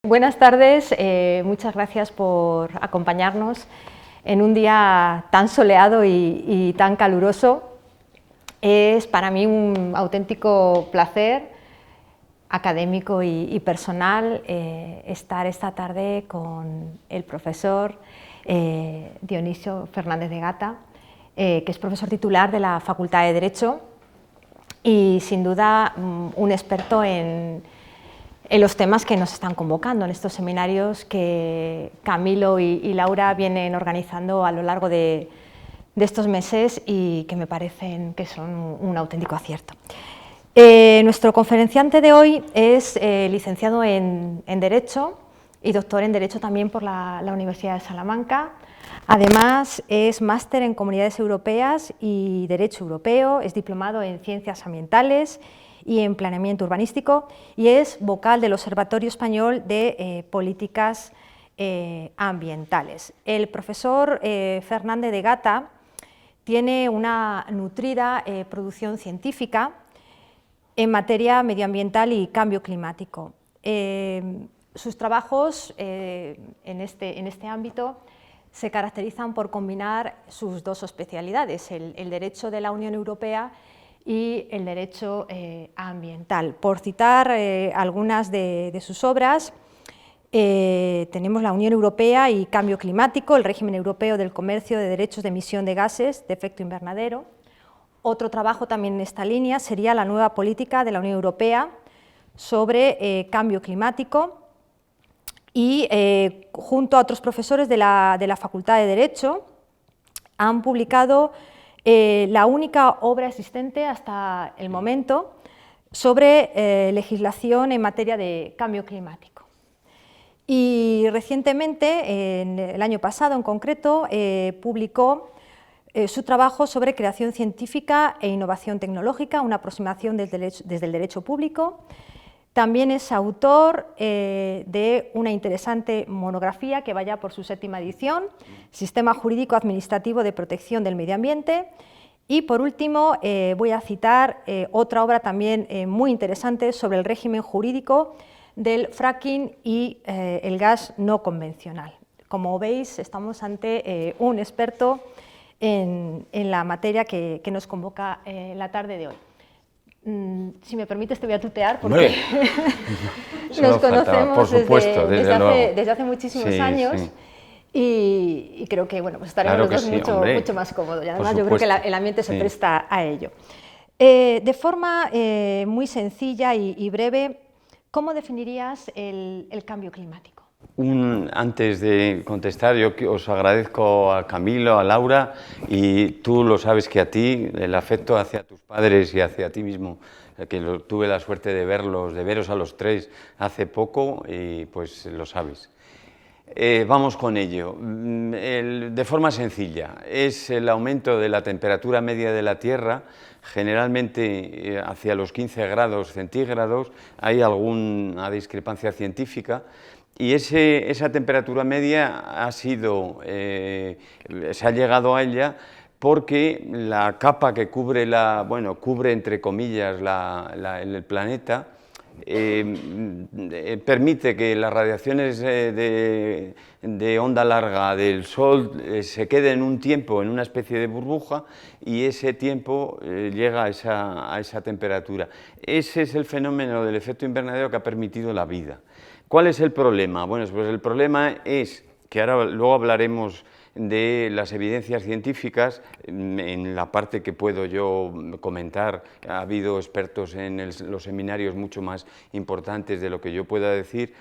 Buenas tardes, muchas gracias por acompañarnos en un día tan soleado y tan caluroso. Es para mí un auténtico placer académico y personal estar esta tarde con el profesor Dionisio Fernández de Gata, que es profesor titular de la Facultad de Derecho y sin duda un experto en los temas que nos están convocando en estos seminarios que Camilo y Laura vienen organizando a lo largo de estos meses y que me parecen que son un auténtico acierto. Nuestro conferenciante de hoy es licenciado en Derecho y doctor en Derecho también por la Universidad de Salamanca. Además, es máster en Comunidades Europeas y Derecho Europeo, es diplomado en Ciencias Ambientales y en Planeamiento Urbanístico y es vocal del Observatorio Español de Políticas Ambientales. El profesor Fernández de Gata tiene una nutrida producción científica en materia medioambiental y cambio climático. Sus trabajos en este ámbito se caracterizan por combinar sus dos especialidades, el derecho de la Unión Europea y el derecho ambiental. Por citar algunas de sus obras, tenemos la Unión Europea y Cambio Climático, el régimen europeo del comercio de derechos de emisión de gases de efecto invernadero. Otro trabajo también en esta línea sería la nueva política de la Unión Europea sobre cambio climático y junto a otros profesores de la Facultad de Derecho han publicado la única obra existente hasta el momento sobre legislación en materia de cambio climático. Y recientemente, en el año pasado en concreto, publicó su trabajo sobre creación científica e innovación tecnológica, una aproximación desde el derecho público. También es autor de una interesante monografía que vaya por su 7ª edición, Sistema Jurídico Administrativo de Protección del Medio Ambiente. Y por último voy a citar otra obra también muy interesante sobre el régimen jurídico del fracking y el gas no convencional. Como veis, estamos ante un experto en la materia que nos convoca la tarde de hoy. Si me permites, te voy a tutear porque nos conocemos por supuesto, desde hace muchísimos años. Sí. Y creo que bueno, pues estaremos los dos mucho más cómodos y además yo creo que el ambiente se presta a ello. De forma muy sencilla y breve, ¿cómo definirías el cambio climático? Antes de contestar, yo os agradezco a Camilo, a Laura, y tú lo sabes que a ti, el afecto hacia tus padres y hacia ti mismo, que tuve la suerte de veros a los tres hace poco, y pues lo sabes. Vamos con ello. De forma sencilla, es el aumento de la temperatura media de la Tierra, generalmente hacia los 15 grados centígrados, hay alguna discrepancia científica, y esa temperatura media se ha llegado a ella porque la capa que cubre cubre entre comillas el planeta, permite que las radiaciones de onda larga del Sol se queden un tiempo en una especie de burbuja y ese tiempo llega a esa temperatura. Ese es el fenómeno del efecto invernadero que ha permitido la vida. ¿Cuál es el problema? Bueno, pues el problema es que luego hablaremos de las evidencias científicas, en la parte que puedo yo comentar, ha habido expertos en los seminarios mucho más importantes de lo que yo pueda decir,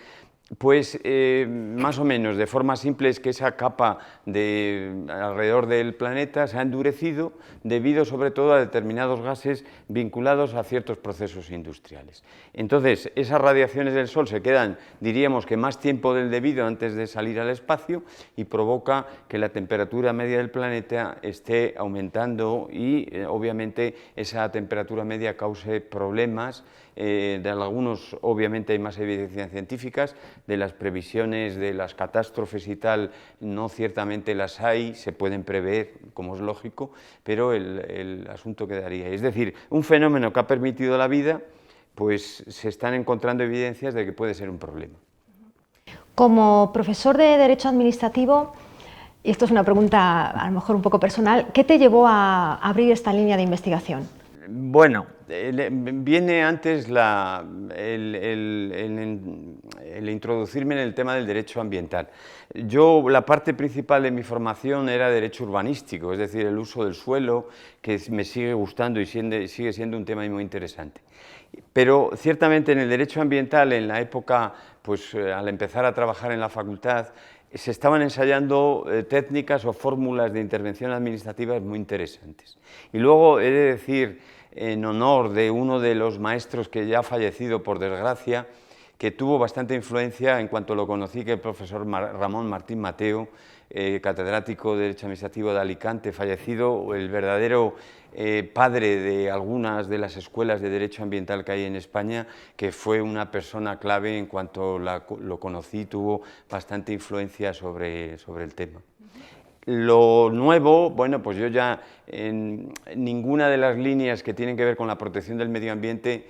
pues más o menos de forma simple es que esa capa alrededor del planeta se ha endurecido debido sobre todo a determinados gases vinculados a ciertos procesos industriales. Entonces, esas radiaciones del Sol se quedan, diríamos que más tiempo del debido antes de salir al espacio y provoca que la temperatura media del planeta esté aumentando y obviamente esa temperatura media cause problemas. De algunos obviamente hay más evidencias científicas, de las previsiones de las catástrofes y tal, no ciertamente las hay, se pueden prever, como es lógico, pero el asunto quedaría. Es decir, un fenómeno que ha permitido la vida, pues se están encontrando evidencias de que puede ser un problema. Como profesor de Derecho Administrativo, y esto es una pregunta a lo mejor un poco personal, ¿qué te llevó a abrir esta línea de investigación? Bueno, viene antes el introducirme en el tema del derecho ambiental. La parte principal de mi formación era derecho urbanístico, es decir, el uso del suelo, que me sigue gustando y sigue siendo un tema muy interesante. Pero ciertamente en el derecho ambiental, en la época, pues al empezar a trabajar en la facultad, se estaban ensayando técnicas o fórmulas de intervención administrativa muy interesantes. Y luego he de decir, en honor de uno de los maestros que ya ha fallecido por desgracia, que tuvo bastante influencia en cuanto lo conocí, que el profesor Ramón Martín Mateo, catedrático de Derecho Administrativo de Alicante, fallecido, el verdadero padre de algunas de las escuelas de Derecho Ambiental que hay en España, que fue una persona clave en cuanto lo conocí, tuvo bastante influencia sobre el tema. Lo nuevo, bueno, pues yo ya en ninguna de las líneas que tienen que ver con la protección del medio ambiente,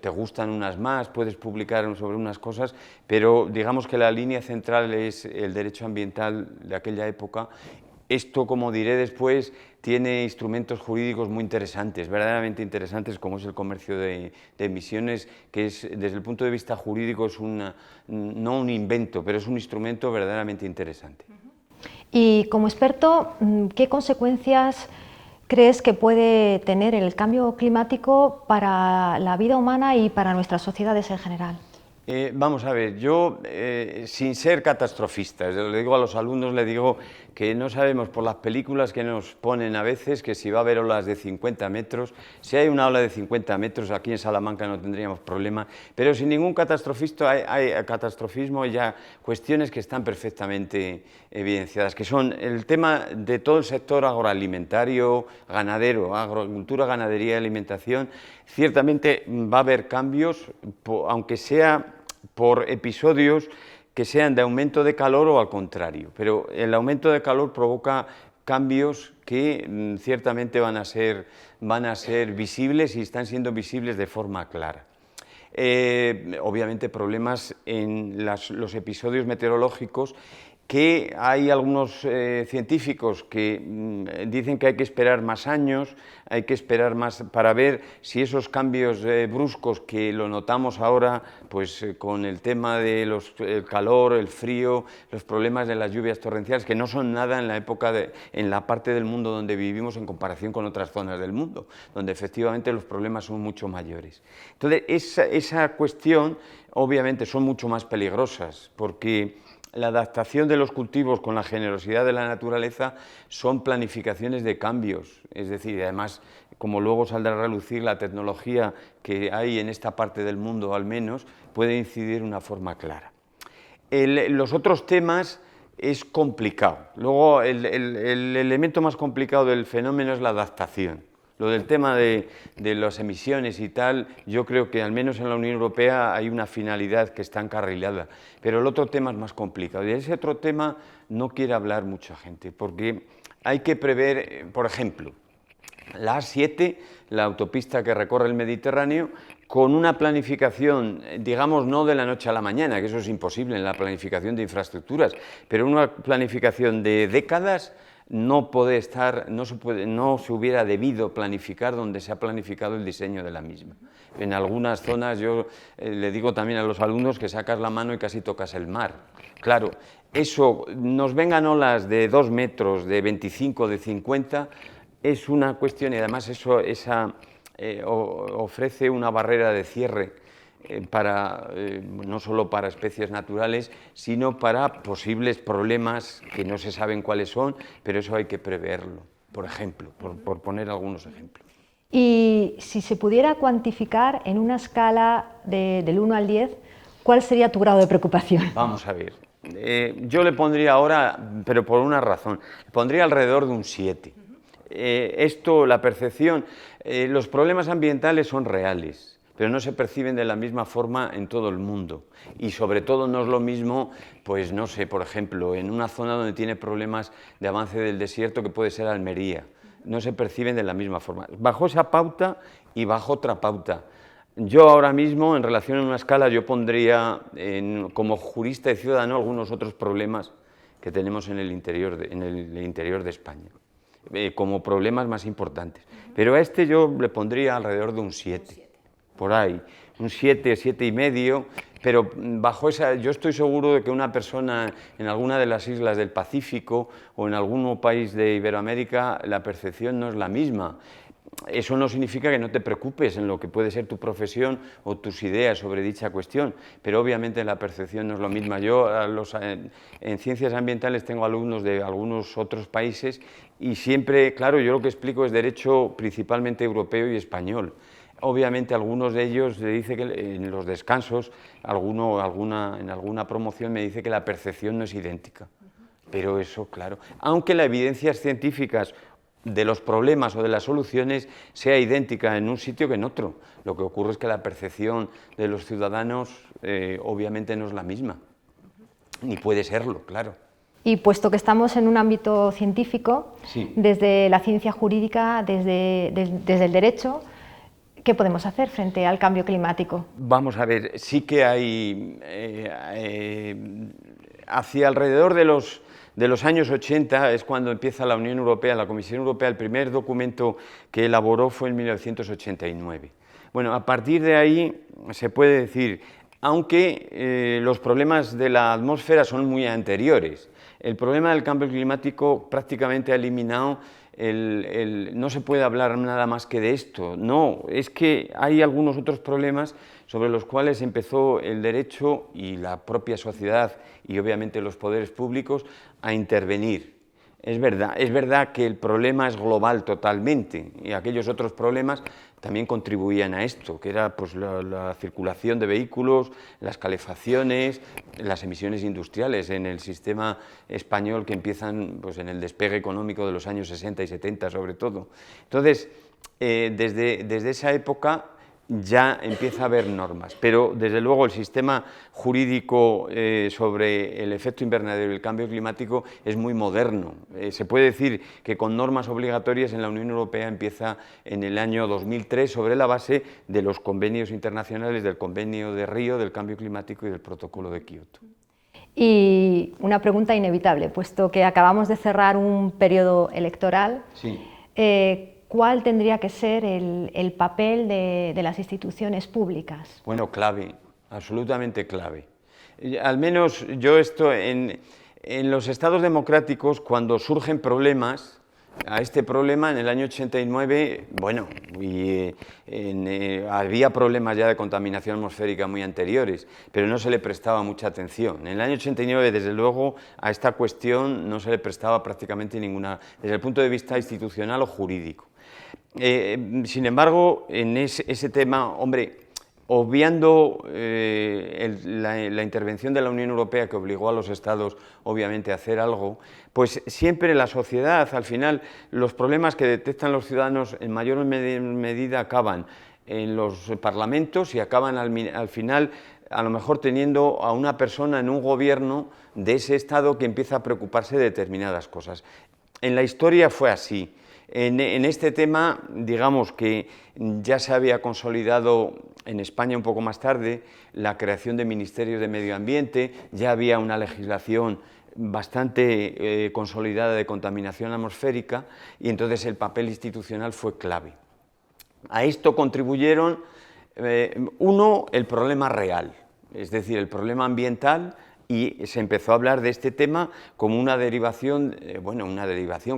te gustan unas más, puedes publicar sobre unas cosas, pero digamos que la línea central es el derecho ambiental de aquella época. Esto, como diré después, tiene instrumentos jurídicos muy interesantes, verdaderamente interesantes, como es el comercio de emisiones, que es, desde el punto de vista jurídico, es no un invento, pero es un instrumento verdaderamente interesante. Y como experto, ¿qué consecuencias crees que puede tener el cambio climático para la vida humana y para nuestras sociedades en general? Vamos a ver, yo sin ser catastrofista, le digo a los alumnos, le digo que no sabemos por las películas que nos ponen a veces que si va a haber olas de 50 metros, si hay una ola de 50 metros aquí en Salamanca no tendríamos problema, pero sin ningún catastrofismo hay ya cuestiones que están perfectamente evidenciadas, que son el tema de todo el sector agroalimentario, ganadero, agricultura, ganadería y alimentación. Ciertamente va a haber cambios, aunque sea por episodios que sean de aumento de calor o al contrario, pero el aumento de calor provoca cambios que ciertamente van a ser visibles y están siendo visibles de forma clara. Obviamente problemas en los episodios meteorológicos, que hay algunos científicos que dicen que hay que esperar más años, hay que esperar más para ver si esos cambios bruscos que lo notamos ahora, pues con el tema de el calor, el frío, los problemas de las lluvias torrenciales, que no son nada en la parte del mundo donde vivimos en comparación con otras zonas del mundo, donde efectivamente los problemas son mucho mayores. Entonces, esa cuestión obviamente son mucho más peligrosas, porque la adaptación de los cultivos con la generosidad de la naturaleza son planificaciones de cambios, es decir, además, como luego saldrá a relucir, la tecnología que hay en esta parte del mundo, al menos, puede incidir de una forma clara. Los otros temas es complicado. Luego, el elemento más complicado del fenómeno es la adaptación. Lo del tema de las emisiones y tal, yo creo que al menos en la Unión Europea hay una finalidad que está encarrilada, pero el otro tema es más complicado. Y de ese otro tema no quiere hablar mucha gente, porque hay que prever, por ejemplo, la A7, la autopista que recorre el Mediterráneo, con una planificación, digamos, no de la noche a la mañana, que eso es imposible en la planificación de infraestructuras, pero una planificación de décadas. No se hubiera debido planificar donde se ha planificado el diseño de la misma. En algunas zonas yo le digo también a los alumnos que sacas la mano y casi tocas el mar. Claro, eso, nos vengan olas de 2 metros, de 25, de 50, es una cuestión y además eso ofrece una barrera de cierre no solo para especies naturales, sino para posibles problemas que no se saben cuáles son, pero eso hay que preverlo, por ejemplo, por poner algunos ejemplos. Y si se pudiera cuantificar en una escala del 1 al 10, ¿cuál sería tu grado de preocupación? Vamos a ver, yo le pondría ahora, pero por una razón, le pondría alrededor de un 7. La percepción, los problemas ambientales son reales, pero no se perciben de la misma forma en todo el mundo. Y sobre todo no es lo mismo, pues no sé, por ejemplo, en una zona donde tiene problemas de avance del desierto, que puede ser Almería, no se perciben de la misma forma. Bajo esa pauta y bajo otra pauta. Yo ahora mismo, en relación a una escala, yo pondría como jurista y ciudadano algunos otros problemas que tenemos en el interior de España, como problemas más importantes. Pero a este yo le pondría alrededor de un 7, por ahí, un 7, 7,5, pero bajo esa, yo estoy seguro de que una persona en alguna de las islas del Pacífico o en algún país de Iberoamérica, la percepción no es la misma. Eso no significa que no te preocupes en lo que puede ser tu profesión o tus ideas sobre dicha cuestión, pero obviamente la percepción no es lo misma. Yo en ciencias ambientales tengo alumnos de algunos otros países y siempre, claro, yo lo que explico es derecho principalmente europeo y español. Obviamente algunos de ellos le dice que en los descansos, en alguna promoción me dice que la percepción no es idéntica. Pero eso, claro, aunque las evidencias científicas de los problemas o de las soluciones sea idéntica en un sitio que en otro. Lo que ocurre es que la percepción de los ciudadanos obviamente no es la misma, ni puede serlo, claro. Y puesto que estamos en un ámbito científico, Sí. desde la ciencia jurídica, desde el derecho, ¿qué podemos hacer frente al cambio climático? Vamos a ver, sí que hay, hacia alrededor de los años 80 es cuando empieza la Unión Europea, la Comisión Europea, el primer documento que elaboró fue en 1989. Bueno, a partir de ahí se puede decir, aunque los problemas de la atmósfera son muy anteriores, el problema del cambio climático prácticamente ha eliminado no se puede hablar nada más que de esto, no, es que hay algunos otros problemas sobre los cuales empezó el derecho y la propia sociedad y obviamente los poderes públicos a intervenir. Es verdad que el problema es global totalmente y aquellos otros problemas también contribuían a esto, que era pues, la circulación de vehículos, las calefacciones, las emisiones industriales en el sistema español que empiezan pues, en el despegue económico de los años 60 y 70 sobre todo. Entonces, desde esa época ya empieza a haber normas, pero desde luego el sistema jurídico sobre el efecto invernadero y el cambio climático es muy moderno. Se puede decir que con normas obligatorias en la Unión Europea empieza en el año 2003 sobre la base de los convenios internacionales, del Convenio de Río, del cambio climático y del Protocolo de Kioto. Y una pregunta inevitable, puesto que acabamos de cerrar un periodo electoral, Sí. ¿Cuál tendría que ser el papel de las instituciones públicas? Bueno, clave, absolutamente clave. Al menos yo esto en los estados democráticos, cuando surgen problemas, a este problema en el año 89, bueno, había problemas ya de contaminación atmosférica muy anteriores, pero no se le prestaba mucha atención. En el año 89, desde luego, a esta cuestión no se le prestaba prácticamente ninguna, desde el punto de vista institucional o jurídico. Sin embargo, en ese tema, hombre, obviando la intervención de la Unión Europea que obligó a los Estados, obviamente, a hacer algo, pues siempre la sociedad, al final, los problemas que detectan los ciudadanos en mayor medida acaban en los parlamentos y acaban al final a lo mejor teniendo a una persona en un gobierno de ese Estado que empieza a preocuparse de determinadas cosas. En la historia fue así. En este tema, digamos que ya se había consolidado en España un poco más tarde la creación de ministerios de medio ambiente, ya había una legislación bastante consolidada de contaminación atmosférica y entonces el papel institucional fue clave. A esto contribuyeron, uno, el problema real, es decir, el problema ambiental, y se empezó a hablar de este tema como una derivación,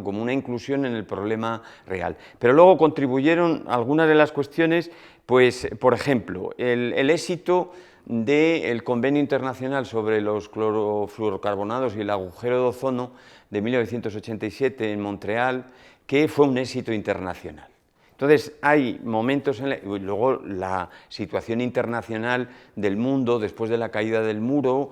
como una inclusión en el problema real. Pero luego contribuyeron algunas de las cuestiones, pues, por ejemplo, el éxito del Convenio Internacional sobre los clorofluorocarbonados y el agujero de ozono de 1987 en Montreal, que fue un éxito internacional. Entonces, hay momentos, luego la situación internacional del mundo después de la caída del muro,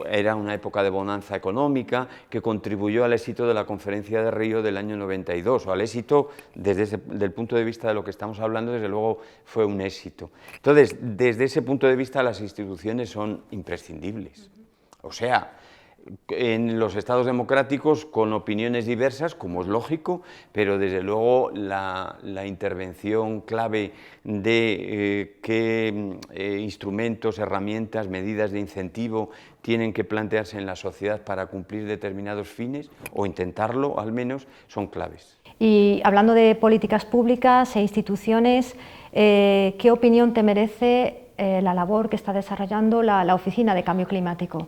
era una época de bonanza económica que contribuyó al éxito de la Conferencia de Río del año 92, o al éxito desde el punto de vista de lo que estamos hablando, desde luego fue un éxito. Entonces, desde ese punto de vista las instituciones son imprescindibles. O sea, en los estados democráticos con opiniones diversas, como es lógico, pero desde luego la intervención clave de qué instrumentos, herramientas, medidas de incentivo tienen que plantearse en la sociedad para cumplir determinados fines, o intentarlo al menos, son claves. Y hablando de políticas públicas e instituciones, ¿qué opinión te merece la labor que está desarrollando la Oficina de Cambio Climático?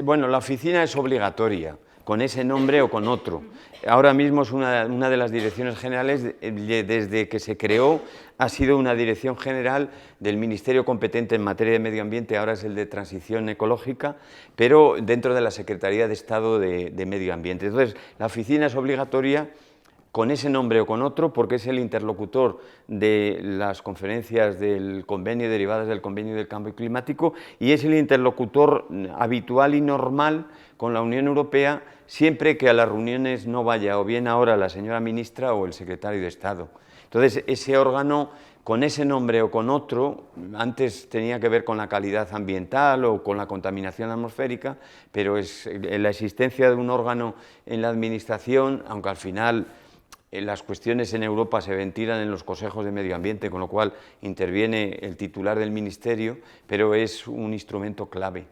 Bueno, la oficina es obligatoria, con ese nombre o con otro. Ahora mismo es una de las direcciones generales, desde que se creó, ha sido una dirección general del Ministerio competente en materia de medio ambiente, ahora es el de Transición Ecológica, pero dentro de la Secretaría de Estado de Medio Ambiente. Entonces, la oficina es obligatoria, con ese nombre o con otro, porque es el interlocutor de las conferencias del convenio, derivadas del convenio del cambio climático, y es el interlocutor habitual y normal con la Unión Europea, siempre que a las reuniones no vaya o bien ahora la señora ministra o el secretario de Estado. Entonces, ese órgano, con ese nombre o con otro, antes tenía que ver con la calidad ambiental o con la contaminación atmosférica, pero es la existencia de un órgano en la administración, aunque al final las cuestiones en Europa se ventilan en los consejos de medio ambiente, con lo cual interviene el titular del ministerio, pero es un instrumento clave.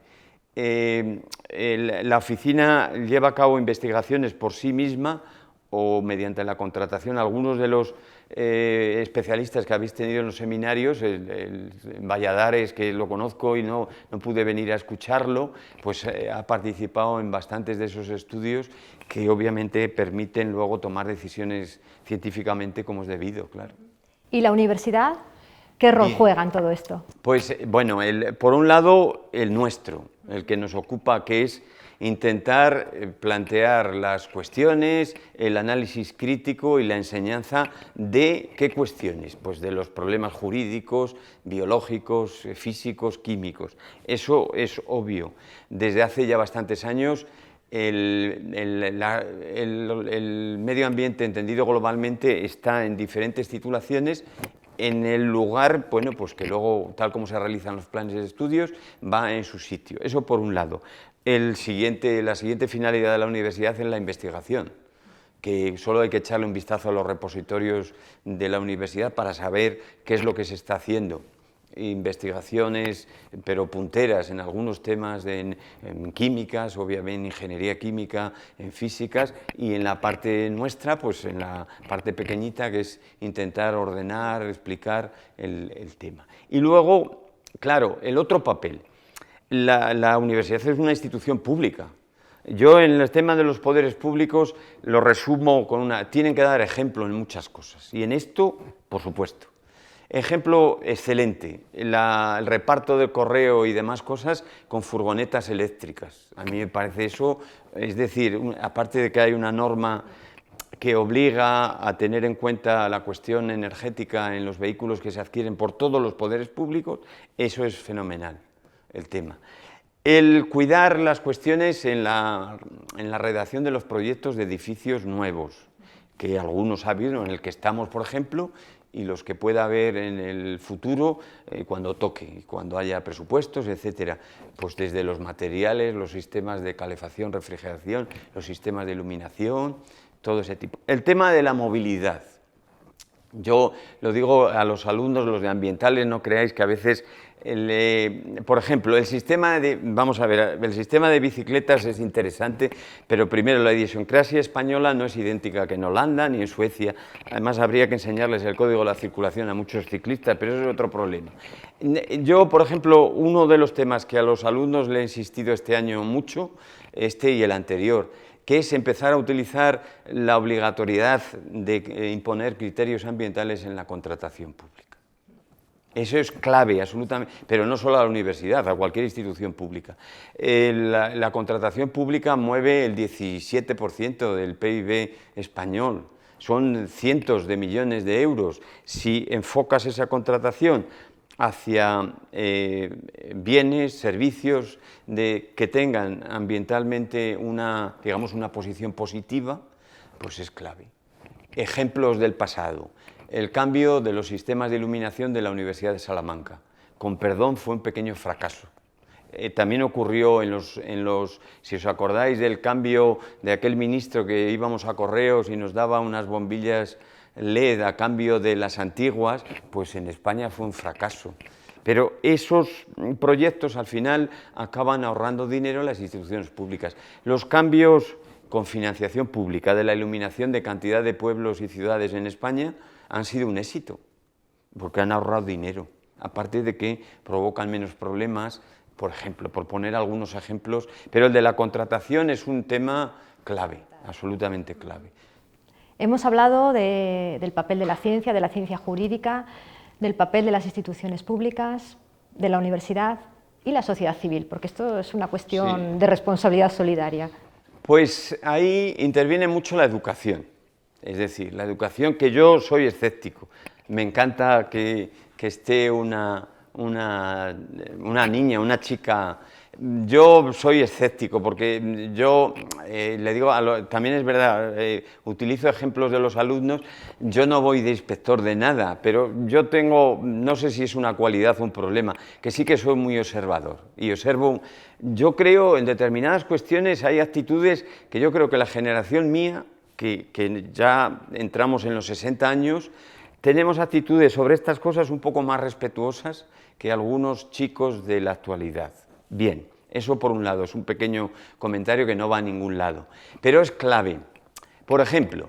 La oficina lleva a cabo investigaciones por sí misma o mediante la contratación. Algunos de los especialistas que habéis tenido en los seminarios, el Valladares, que lo conozco y no pude venir a escucharlo, pues ha participado en bastantes de esos estudios que obviamente permiten luego tomar decisiones científicamente como es debido, claro. ¿Y la universidad? ¿Qué rol juega en todo esto? Pues bueno, por un lado el nuestro, el que nos ocupa, que es intentar plantear las cuestiones, el análisis crítico y la enseñanza de ¿qué cuestiones? Pues de los problemas jurídicos, biológicos, físicos, químicos. Eso es obvio. Desde hace ya bastantes años el medio ambiente entendido globalmente está en diferentes titulaciones en el lugar, bueno, pues que luego, tal como se realizan los planes de estudios, va en su sitio. Eso por un lado. La siguiente finalidad de la universidad es la investigación, que solo hay que echarle un vistazo a los repositorios de la universidad para saber qué es lo que se está haciendo. Investigaciones, pero punteras en algunos temas, en químicas, obviamente en ingeniería química, en físicas, y en la parte nuestra, pues en la parte pequeñita, que es intentar ordenar, explicar el tema. Y luego, claro, el otro papel. La universidad es una institución pública. Yo en el tema de los poderes públicos lo resumo con tienen que dar ejemplo en muchas cosas, y en esto, por supuesto. Ejemplo excelente, el reparto de correo y demás cosas con furgonetas eléctricas. A mí me parece eso, es decir, aparte de que hay una norma que obliga a tener en cuenta la cuestión energética en los vehículos que se adquieren por todos los poderes públicos, eso es fenomenal, el tema. El cuidar las cuestiones en la redacción de los proyectos de edificios nuevos, que algunos ha habido, en el que estamos, por ejemplo, y los que pueda haber en el futuro cuando toque, cuando haya presupuestos, etcétera. Pues desde los materiales, los sistemas de calefacción, refrigeración, los sistemas de iluminación, todo ese tipo. El tema de la movilidad. Yo lo digo a los alumnos, los de ambientales, no creáis que a veces, por ejemplo, el sistema de bicicletas es interesante, pero primero la idiosincrasia española no es idéntica que en Holanda ni en Suecia. Además, habría que enseñarles el código de la circulación a muchos ciclistas, pero eso es otro problema. Yo, por ejemplo, uno de los temas que a los alumnos le he insistido este año mucho, este y el anterior, que es empezar a utilizar la obligatoriedad de imponer criterios ambientales en la contratación pública. Eso es clave, absolutamente, pero no solo a la universidad, a cualquier institución pública. La contratación pública mueve el 17% del PIB español, son cientos de millones de euros. Si enfocas esa contratación hacia bienes, servicios que tengan ambientalmente una posición positiva, pues es clave. Ejemplos del pasado. El cambio de los sistemas de iluminación de la Universidad de Salamanca. Con perdón, fue un pequeño fracaso. también ocurrió si os acordáis del cambio de aquel ministro que íbamos a correos y nos daba unas bombillas LED a cambio de las antiguas, pues en España fue un fracaso. Pero esos proyectos al final acaban ahorrando dinero en las instituciones públicas. Los cambios con financiación pública de la iluminación de cantidad de pueblos y ciudades en España han sido un éxito, porque han ahorrado dinero, aparte de que provocan menos problemas, por ejemplo, por poner algunos ejemplos, pero el de la contratación es un tema clave, absolutamente clave. Hemos hablado del papel de la ciencia jurídica, del papel de las instituciones públicas, de la universidad y la sociedad civil, porque esto es una cuestión de responsabilidad solidaria. Pues ahí interviene mucho la educación, es decir, la educación, que yo soy escéptico. Me encanta que esté una niña, una chica. Yo soy escéptico porque yo le digo, también es verdad, utilizo ejemplos de los alumnos, yo no voy de inspector de nada, pero yo tengo, no sé si es una cualidad o un problema, que sí que soy muy observador y observo, yo creo en determinadas cuestiones hay actitudes que yo creo que la generación mía, que ya entramos en los 60 años, tenemos actitudes sobre estas cosas un poco más respetuosas que algunos chicos de la actualidad. Bien, eso por un lado, es un pequeño comentario que no va a ningún lado, pero es clave. Por ejemplo,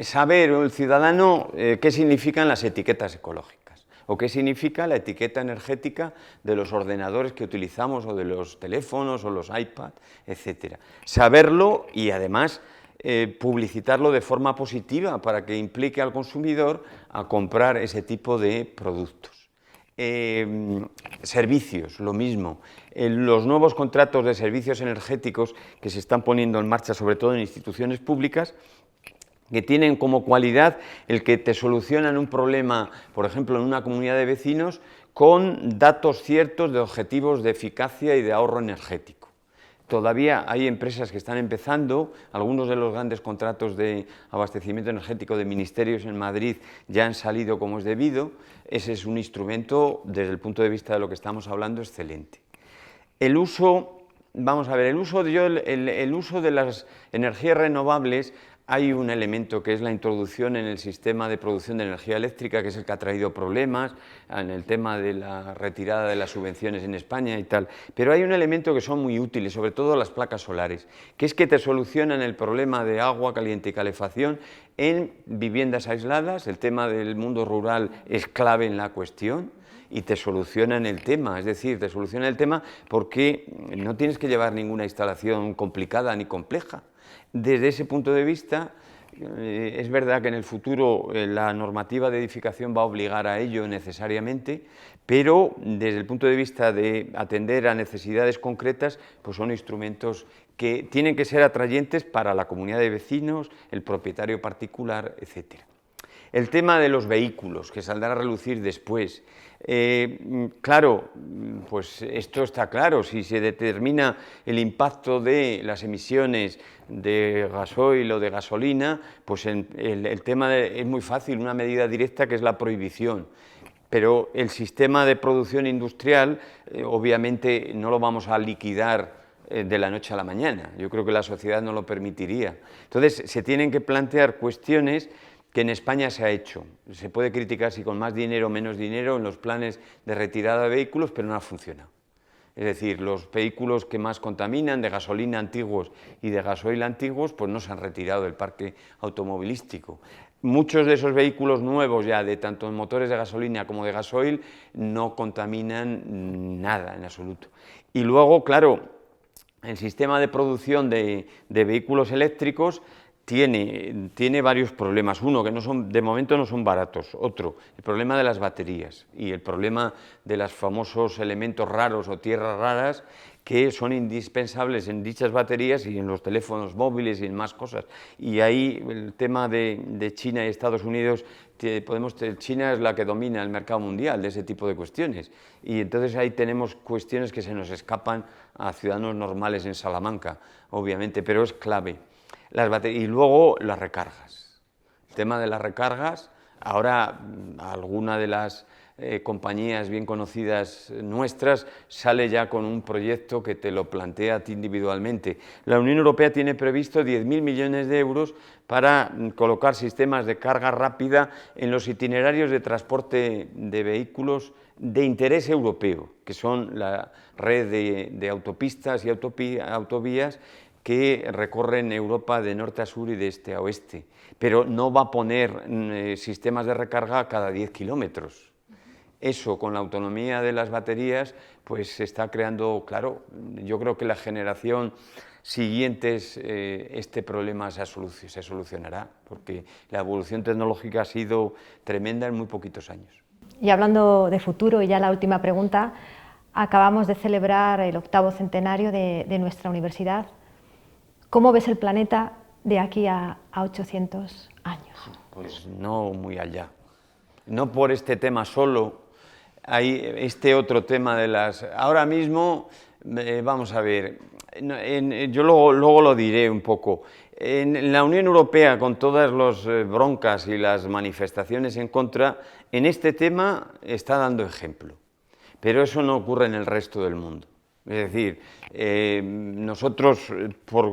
saber el ciudadano qué significan las etiquetas ecológicas o qué significa la etiqueta energética de los ordenadores que utilizamos o de los teléfonos o los iPads, etc. Saberlo y además publicitarlo de forma positiva para que implique al consumidor a comprar ese tipo de productos. Servicios, lo mismo. Los nuevos contratos de servicios energéticos que se están poniendo en marcha, sobre todo en instituciones públicas, que tienen como cualidad el que te solucionan un problema, por ejemplo, en una comunidad de vecinos, con datos ciertos de objetivos de eficacia y de ahorro energético. Todavía hay empresas que están empezando, algunos de los grandes contratos de abastecimiento energético de ministerios en Madrid ya han salido como es debido. Ese es un instrumento, desde el punto de vista de lo que estamos hablando, excelente. El uso, vamos a ver, el uso de las energías renovables, hay un elemento que es la introducción en el sistema de producción de energía eléctrica, que es el que ha traído problemas en el tema de la retirada de las subvenciones en España y tal. Pero hay un elemento que son muy útiles, sobre todo las placas solares, que es que te solucionan el problema de agua caliente y calefacción en viviendas aisladas. El tema del mundo rural es clave en la cuestión y te solucionan el tema, es decir, te solucionan el tema porque no tienes que llevar ninguna instalación complicada ni compleja. Desde ese punto de vista, es verdad que en el futuro la normativa de edificación va a obligar a ello necesariamente, pero desde el punto de vista de atender a necesidades concretas, pues son instrumentos que tienen que ser atrayentes para la comunidad de vecinos, el propietario particular, etc. El tema de los vehículos, que saldrá a relucir después. Claro, pues esto está claro, si se determina el impacto de las emisiones de gasoil o de gasolina, pues el tema es muy fácil, una medida directa que es la prohibición. Pero el sistema de producción industrial, obviamente no lo vamos a liquidar de la noche a la mañana, yo creo que la sociedad no lo permitiría. Entonces se tienen que plantear cuestiones que en España se ha hecho. Se puede criticar si con más dinero o menos dinero en los planes de retirada de vehículos, pero no ha funcionado. Es decir, los vehículos que más contaminan, de gasolina antiguos y de gasoil antiguos, pues no se han retirado del parque automovilístico. Muchos de esos vehículos nuevos ya, de tanto motores de gasolina como de gasoil, no contaminan nada en absoluto. Y luego, claro, el sistema de producción de vehículos eléctricos tiene varios problemas. Uno, que de momento no son baratos. Otro, el problema de las baterías y el problema de los famosos elementos raros o tierras raras que son indispensables en dichas baterías y en los teléfonos móviles y en más cosas. Y ahí el tema de China y Estados Unidos, China es la que domina el mercado mundial de ese tipo de cuestiones. Y entonces ahí tenemos cuestiones que se nos escapan a ciudadanos normales en Salamanca, obviamente, pero es clave. Y luego las recargas. El tema de las recargas, ahora alguna de las compañías bien conocidas nuestras, sale ya con un proyecto que te lo plantea a ti individualmente. La Unión Europea tiene previsto 10.000 millones de euros para colocar sistemas de carga rápida en los itinerarios de transporte de vehículos de interés europeo, que son la red de autopistas y autovías que recorren Europa de norte a sur y de este a oeste, pero no va a poner sistemas de recarga cada 10 kilómetros. Eso, con la autonomía de las baterías, pues se está creando, claro, yo creo que la generación siguientes este problema se solucionará, porque la evolución tecnológica ha sido tremenda en muy poquitos años. Y hablando de futuro, y ya la última pregunta, acabamos de celebrar el 8º centenario de nuestra universidad. ¿Cómo ves el planeta de aquí a 800 años? Pues no muy allá. No por este tema solo, hay este otro tema de las... Ahora mismo, vamos a ver, yo luego lo diré un poco. En la Unión Europea, con todas las broncas y las manifestaciones en contra, en este tema está dando ejemplo, pero eso no ocurre en el resto del mundo. Es decir, nosotros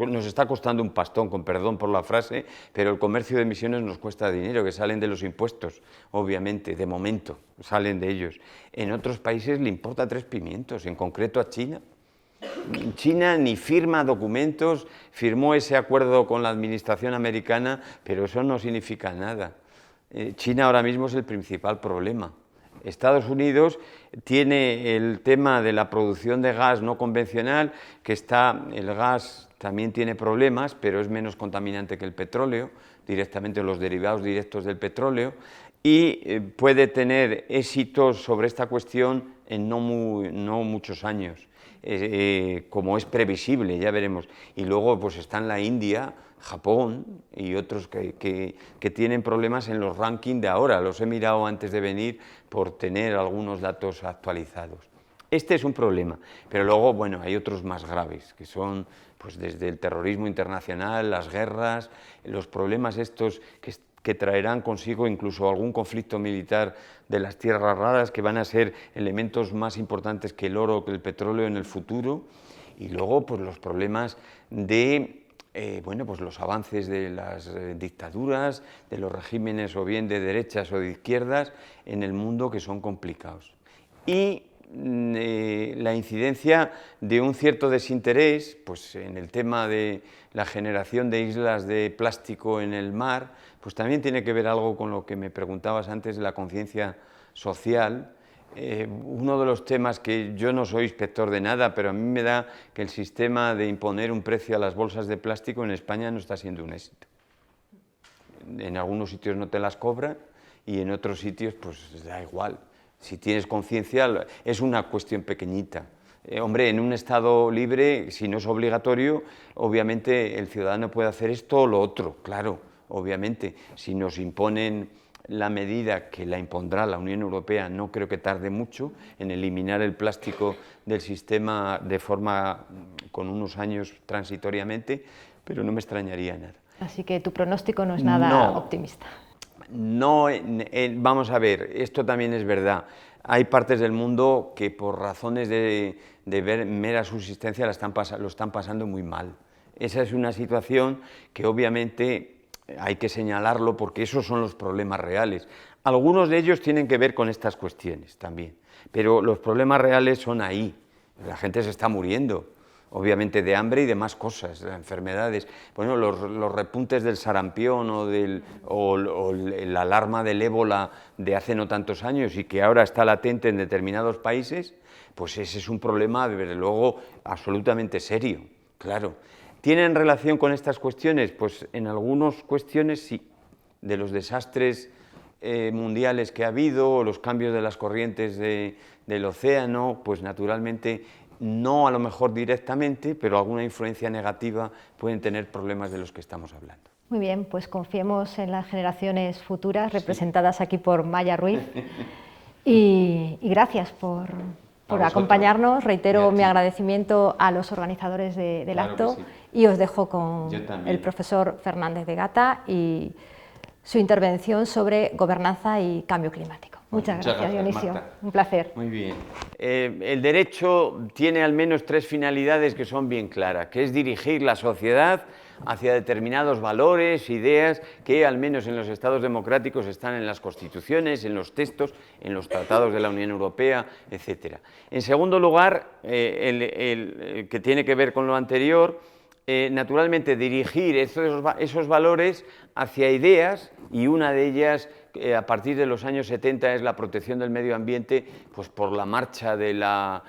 nos está costando un pastón, con perdón por la frase, pero el comercio de emisiones nos cuesta dinero, que salen de los impuestos, obviamente, de momento, salen de ellos. En otros países le importa 3 pimientos, en concreto a China. China ni firma documentos, firmó ese acuerdo con la administración americana, pero eso no significa nada. China ahora mismo es el principal problema. Estados Unidos tiene el tema de la producción de gas no convencional, el gas también tiene problemas, pero es menos contaminante que el petróleo, directamente los derivados directos del petróleo, y puede tener éxitos sobre esta cuestión en no muchos años, como es previsible, ya veremos. Y luego pues están la India, Japón y otros que tienen problemas en los rankings de ahora, los he mirado antes de venir por tener algunos datos actualizados. Este es un problema, pero luego, bueno, hay otros más graves, que son pues desde el terrorismo internacional, las guerras, los problemas estos que traerán consigo incluso algún conflicto militar de las tierras raras, que van a ser elementos más importantes que el oro, que el petróleo en el futuro, y luego pues los problemas de pues los avances de las dictaduras, de los regímenes o bien de derechas o de izquierdas en el mundo, que son complicados. Y la incidencia de un cierto desinterés pues en el tema de la generación de islas de plástico en el mar, pues también tiene que ver algo con lo que me preguntabas antes de la conciencia social. Uno de los temas que yo no soy inspector de nada, pero a mí me da que el sistema de imponer un precio a las bolsas de plástico en España no está siendo un éxito. En algunos sitios no te las cobran y en otros sitios pues da igual. Si tienes conciencia, es una cuestión pequeñita. Hombre, en un Estado libre, si no es obligatorio, obviamente el ciudadano puede hacer esto o lo otro, claro, obviamente. Si nos imponen la medida, que la impondrá la Unión Europea, no creo que tarde mucho en eliminar el plástico del sistema de forma, con unos años transitoriamente, pero no me extrañaría nada. Así que tu pronóstico no es nada optimista. No, vamos a ver, esto también es verdad. Hay partes del mundo que por razones de mera subsistencia lo están pasando muy mal. Esa es una situación que obviamente hay que señalarlo porque esos son los problemas reales. Algunos de ellos tienen que ver con estas cuestiones también, pero los problemas reales son ahí. La gente se está muriendo, obviamente de hambre y de más cosas, de enfermedades. Bueno, los repuntes del sarampión o la alarma del ébola de hace no tantos años y que ahora está latente en determinados países, pues ese es un problema, desde luego, absolutamente serio, claro. ¿Tienen relación con estas cuestiones? Pues en algunas cuestiones sí, de los desastres mundiales que ha habido, los cambios de las corrientes del océano, pues naturalmente no a lo mejor directamente, pero alguna influencia negativa pueden tener problemas de los que estamos hablando. Muy bien, pues confiemos en las generaciones futuras, representadas aquí por Maya Ruiz, y gracias por acompañarnos. Reitero mi agradecimiento a los organizadores del acto, y os dejo con el profesor Fernández de Gata y su intervención sobre gobernanza y cambio climático. Muchas gracias, Dionisio. Marta. Un placer. Muy bien. El derecho tiene al menos tres finalidades que son bien claras, que es dirigir la sociedad hacia determinados valores, ideas que al menos en los estados democráticos están en las constituciones, en los textos, en los tratados de la Unión Europea, etc. En segundo lugar, el que tiene que ver con lo anterior, naturalmente dirigir esos valores hacia ideas, y una de ellas a partir de los años 70 es la protección del medio ambiente, pues por la marcha de la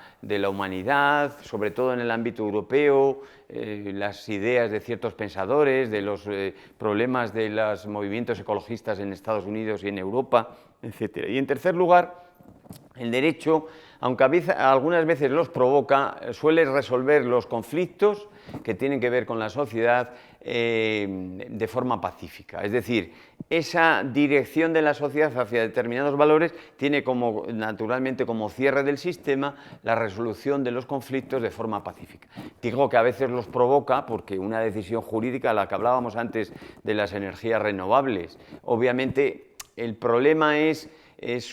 humanidad, sobre todo en el ámbito europeo, las ideas de ciertos pensadores, de los problemas de los movimientos ecologistas en Estados Unidos y en Europa, etc. Y en tercer lugar, el derecho, aunque algunas veces los provoca, suele resolver los conflictos que tienen que ver con la sociedad de forma pacífica. Es decir, esa dirección de la sociedad hacia determinados valores tiene naturalmente como cierre del sistema la resolución de los conflictos de forma pacífica. Digo que a veces los provoca porque una decisión jurídica, la que hablábamos antes de las energías renovables, obviamente el problema es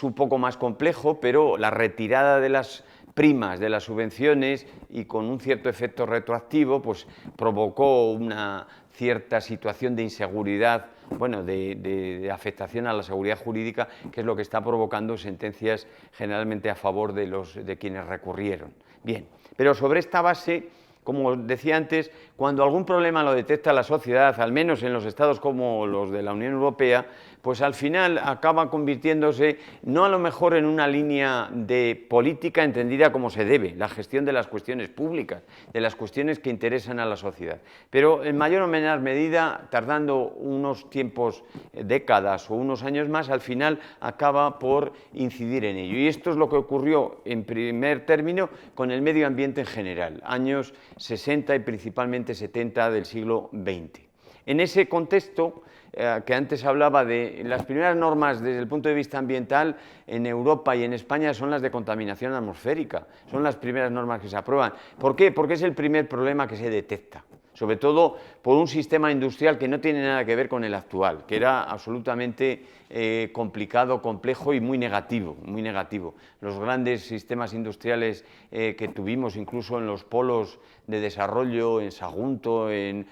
un poco más complejo, pero la retirada de las primas, de las subvenciones, y con un cierto efecto retroactivo, pues provocó una cierta situación de inseguridad, bueno, de afectación a la seguridad jurídica, que es lo que está provocando sentencias generalmente a favor de quienes recurrieron. Bien, pero sobre esta base, como decía antes, cuando algún problema lo detecta la sociedad, al menos en los estados como los de la Unión Europea, pues al final acaba convirtiéndose no a lo mejor en una línea de política entendida como se debe, la gestión de las cuestiones públicas, de las cuestiones que interesan a la sociedad, pero en mayor o menor medida, tardando unos tiempos, décadas o unos años más, al final acaba por incidir en ello. Y esto es lo que ocurrió en primer término con el medio ambiente en general, años 60 y principalmente 70 del siglo XX. En ese contexto, que antes hablaba de las primeras normas desde el punto de vista ambiental en Europa y en España son las de contaminación atmosférica, son las primeras normas que se aprueban. ¿Por qué? Porque es el primer problema que se detecta, sobre todo por un sistema industrial que no tiene nada que ver con el actual, que era absolutamente complicado, complejo y muy negativo, muy negativo. Los grandes sistemas industriales que tuvimos incluso en los polos de desarrollo, en Sagunto, en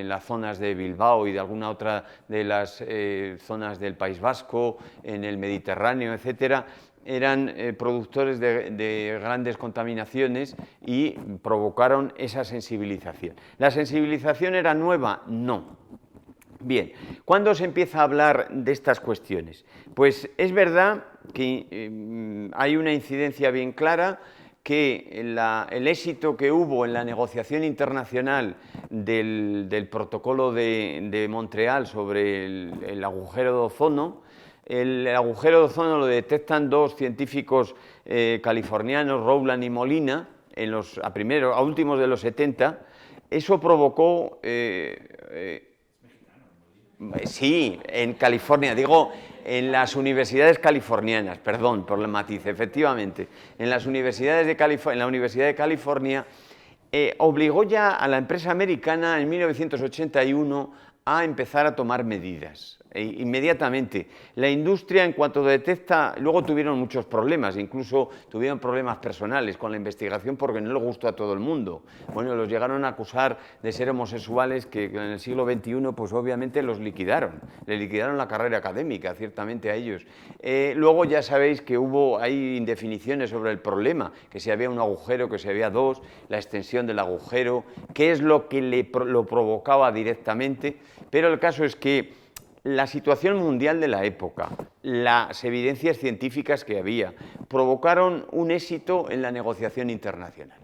las zonas de Bilbao y de alguna otra de las zonas del País Vasco, en el Mediterráneo, etcétera, eran productores de grandes contaminaciones y provocaron esa sensibilización. ¿La sensibilización era nueva? No. Bien, ¿cuándo se empieza a hablar de estas cuestiones? Pues es verdad que hay una incidencia bien clara, que el éxito que hubo en la negociación internacional del protocolo de Montreal sobre el agujero de ozono. El agujero de ozono lo detectan dos científicos californianos, Rowland y Molina, a últimos de los 70. Eso provocó... sí, en California, digo, en las universidades californianas, perdón por el matiz, efectivamente, en las universidades en la Universidad de California, obligó ya a la empresa americana en 1981 a empezar a tomar medidas. Inmediatamente. La industria, en cuanto detecta, luego tuvieron muchos problemas, incluso tuvieron problemas personales con la investigación porque no les gustó a todo el mundo. Bueno, los llegaron a acusar de ser homosexuales, que en el siglo XXI pues obviamente los liquidaron, le liquidaron la carrera académica, ciertamente a ellos. Luego ya sabéis que hay indefiniciones sobre el problema, que si había un agujero, que si había dos, la extensión del agujero, qué es lo que lo provocaba directamente, pero el caso es que la situación mundial de la época, las evidencias científicas que había, provocaron un éxito en la negociación internacional.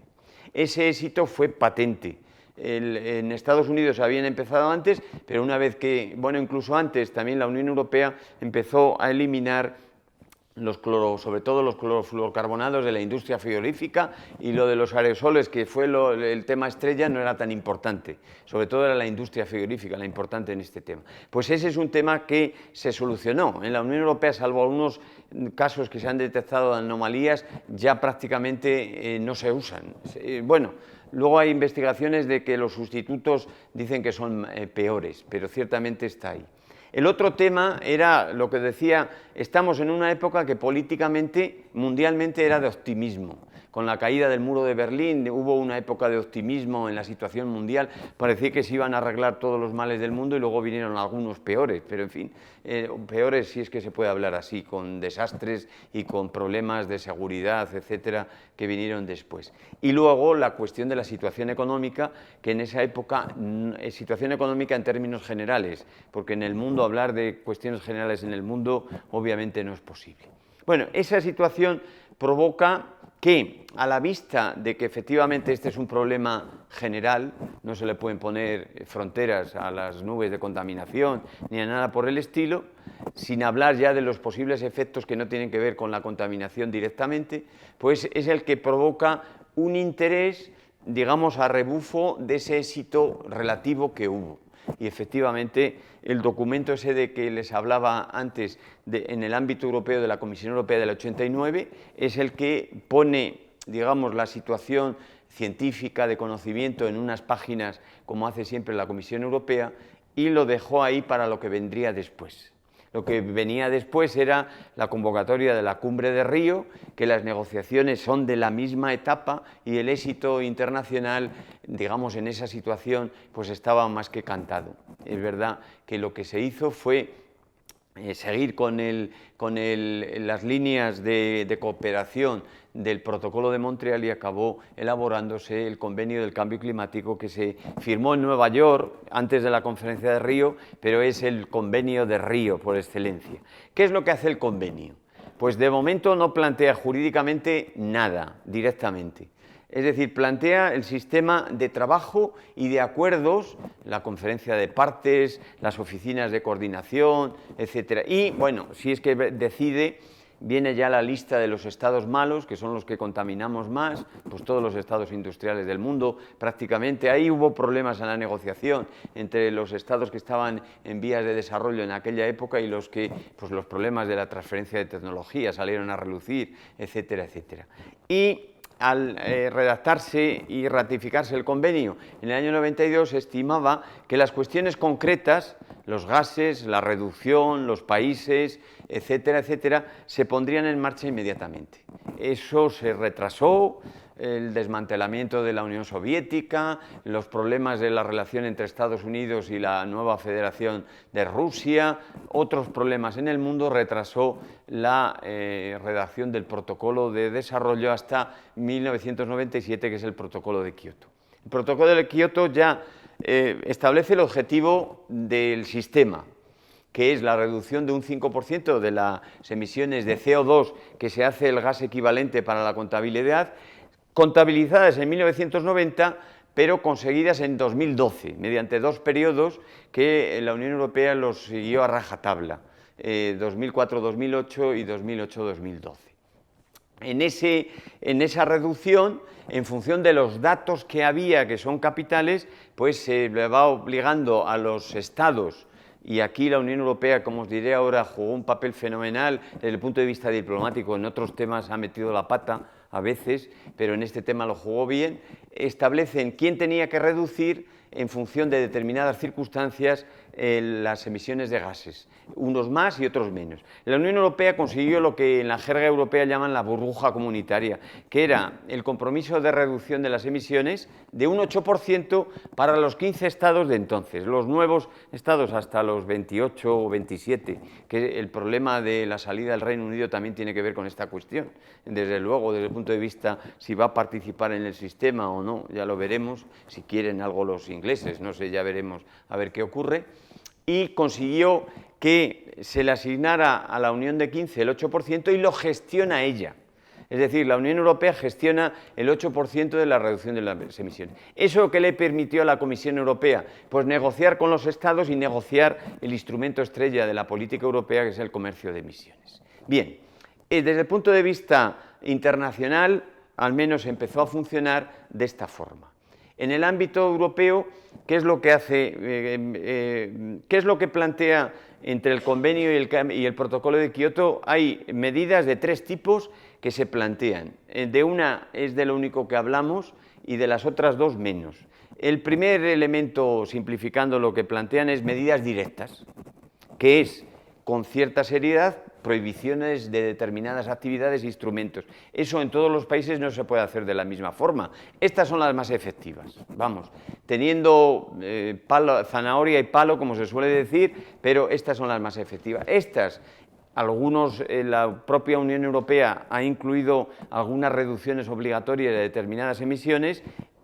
Ese éxito fue patente. En Estados Unidos habían empezado antes, pero una vez que, bueno, incluso antes, también la Unión Europea empezó a eliminar sobre todo los clorofluorocarbonados de la industria frigorífica, y lo de los aerosoles, que fue el tema estrella, no era tan importante. Sobre todo era la industria frigorífica la importante en este tema. Pues ese es un tema que se solucionó. En la Unión Europea, salvo algunos casos que se han detectado de anomalías, ya prácticamente no se usan. Bueno, luego hay investigaciones de que los sustitutos dicen que son peores, pero ciertamente está ahí. El otro tema era lo que decía, estamos en una época que políticamente, mundialmente, era de optimismo. Con la caída del muro de Berlín hubo una época de optimismo en la situación mundial, parecía que se iban a arreglar todos los males del mundo y luego vinieron algunos peores, pero en fin, peores si es que se puede hablar así, con desastres y con problemas de seguridad, etcétera, que vinieron después. Y luego la cuestión de la situación económica, que en esa época, situación económica en términos generales, porque en el mundo hablar de cuestiones generales en el mundo obviamente no es posible. Bueno, esa situación provoca que, a la vista de que efectivamente este es un problema general, no se le pueden poner fronteras a las nubes de contaminación ni a nada por el estilo, sin hablar ya de los posibles efectos que no tienen que ver con la contaminación directamente, pues es el que provoca un interés, digamos, a rebufo de ese éxito relativo que hubo. Y efectivamente el documento ese de que les hablaba antes en el ámbito europeo de la Comisión Europea del 89 es el que pone, digamos, la situación científica de conocimiento en unas páginas como hace siempre la Comisión Europea y lo dejó ahí para lo que vendría después. Lo que venía después era la convocatoria de la Cumbre de Río, que las negociaciones son de la misma etapa y el éxito internacional, digamos, en esa situación, pues estaba más que cantado. Es verdad que lo que se hizo fue seguir con las líneas de cooperación del Protocolo de Montreal y acabó elaborándose el Convenio del Cambio Climático que se firmó en Nueva York antes de la Conferencia de Río, pero es el Convenio de Río por excelencia. ¿Qué es lo que hace el convenio? Pues de momento no plantea jurídicamente nada directamente. Es decir, plantea el sistema de trabajo y de acuerdos, la conferencia de partes, las oficinas de coordinación, etc. Y, bueno, si es que decide, viene ya la lista de los estados malos, que son los que contaminamos más, pues todos los estados industriales del mundo prácticamente. Ahí hubo problemas en la negociación entre los estados que estaban en vías de desarrollo en aquella época y los que, pues los problemas de la transferencia de tecnología salieron a relucir, etcétera, etcétera. Y al redactarse y ratificarse el convenio en el año 92, se estimaba que las cuestiones concretas, los gases, la reducción, los países, etcétera, etcétera, se pondrían en marcha inmediatamente. Eso se retrasó, el desmantelamiento de la Unión Soviética, los problemas de la relación entre Estados Unidos y la nueva Federación de Rusia, otros problemas en el mundo, retrasó la redacción del Protocolo de Desarrollo hasta 1997, que es el Protocolo de Kioto. El Protocolo de Kioto ya establece el objetivo del sistema, que es la reducción de un 5% de las emisiones de CO2 que se hace el gas equivalente para la contabilidad, contabilizadas en 1990, pero conseguidas en 2012, mediante dos periodos que la Unión Europea los siguió a rajatabla, 2004-2008 y 2008-2012. En esa reducción, en función de los datos que había, que son capitales, pues se le va obligando a los estados, y aquí la Unión Europea, como os diré ahora, jugó un papel fenomenal desde el punto de vista diplomático, en otros temas ha metido la pata a veces, pero en este tema lo jugó bien, establecen quién tenía que reducir en función de determinadas circunstancias las emisiones de gases, unos más y otros menos. La Unión Europea consiguió lo que en la jerga europea llaman la burbuja comunitaria, que era el compromiso de reducción de las emisiones de un 8% para los 15 estados de entonces, los nuevos estados hasta los 28 o 27, que el problema de la salida del Reino Unido también tiene que ver con esta cuestión. Desde luego, desde el punto de vista si va a participar en el sistema o no, ya lo veremos, si quieren algo los ingleses, no sé, ya veremos a ver qué ocurre. Y consiguió que se le asignara a la Unión de 15 el 8% y lo gestiona ella. Es decir, la Unión Europea gestiona el 8% de la reducción de las emisiones. ¿Eso qué le permitió a la Comisión Europea? Pues negociar con los Estados y negociar el instrumento estrella de la política europea, que es el comercio de emisiones. Bien, desde el punto de vista internacional, al menos empezó a funcionar de esta forma. En el ámbito europeo, ¿qué es lo que hace? ¿Qué es lo que plantea entre el convenio y el protocolo de Kioto? Hay medidas de tres tipos que se plantean. De una es de lo único que hablamos y de las otras dos menos. El primer elemento, simplificando lo que plantean, es medidas directas. que es, con cierta seriedad, prohibiciones de determinadas actividades e instrumentos. Eso en todos los países no se puede hacer de la misma forma. Estas son las más efectivas, vamos, teniendo zanahoria y palo, como se suele decir, pero estas son las más efectivas. Estas, la propia Unión Europea ha incluido algunas reducciones obligatorias de determinadas emisiones,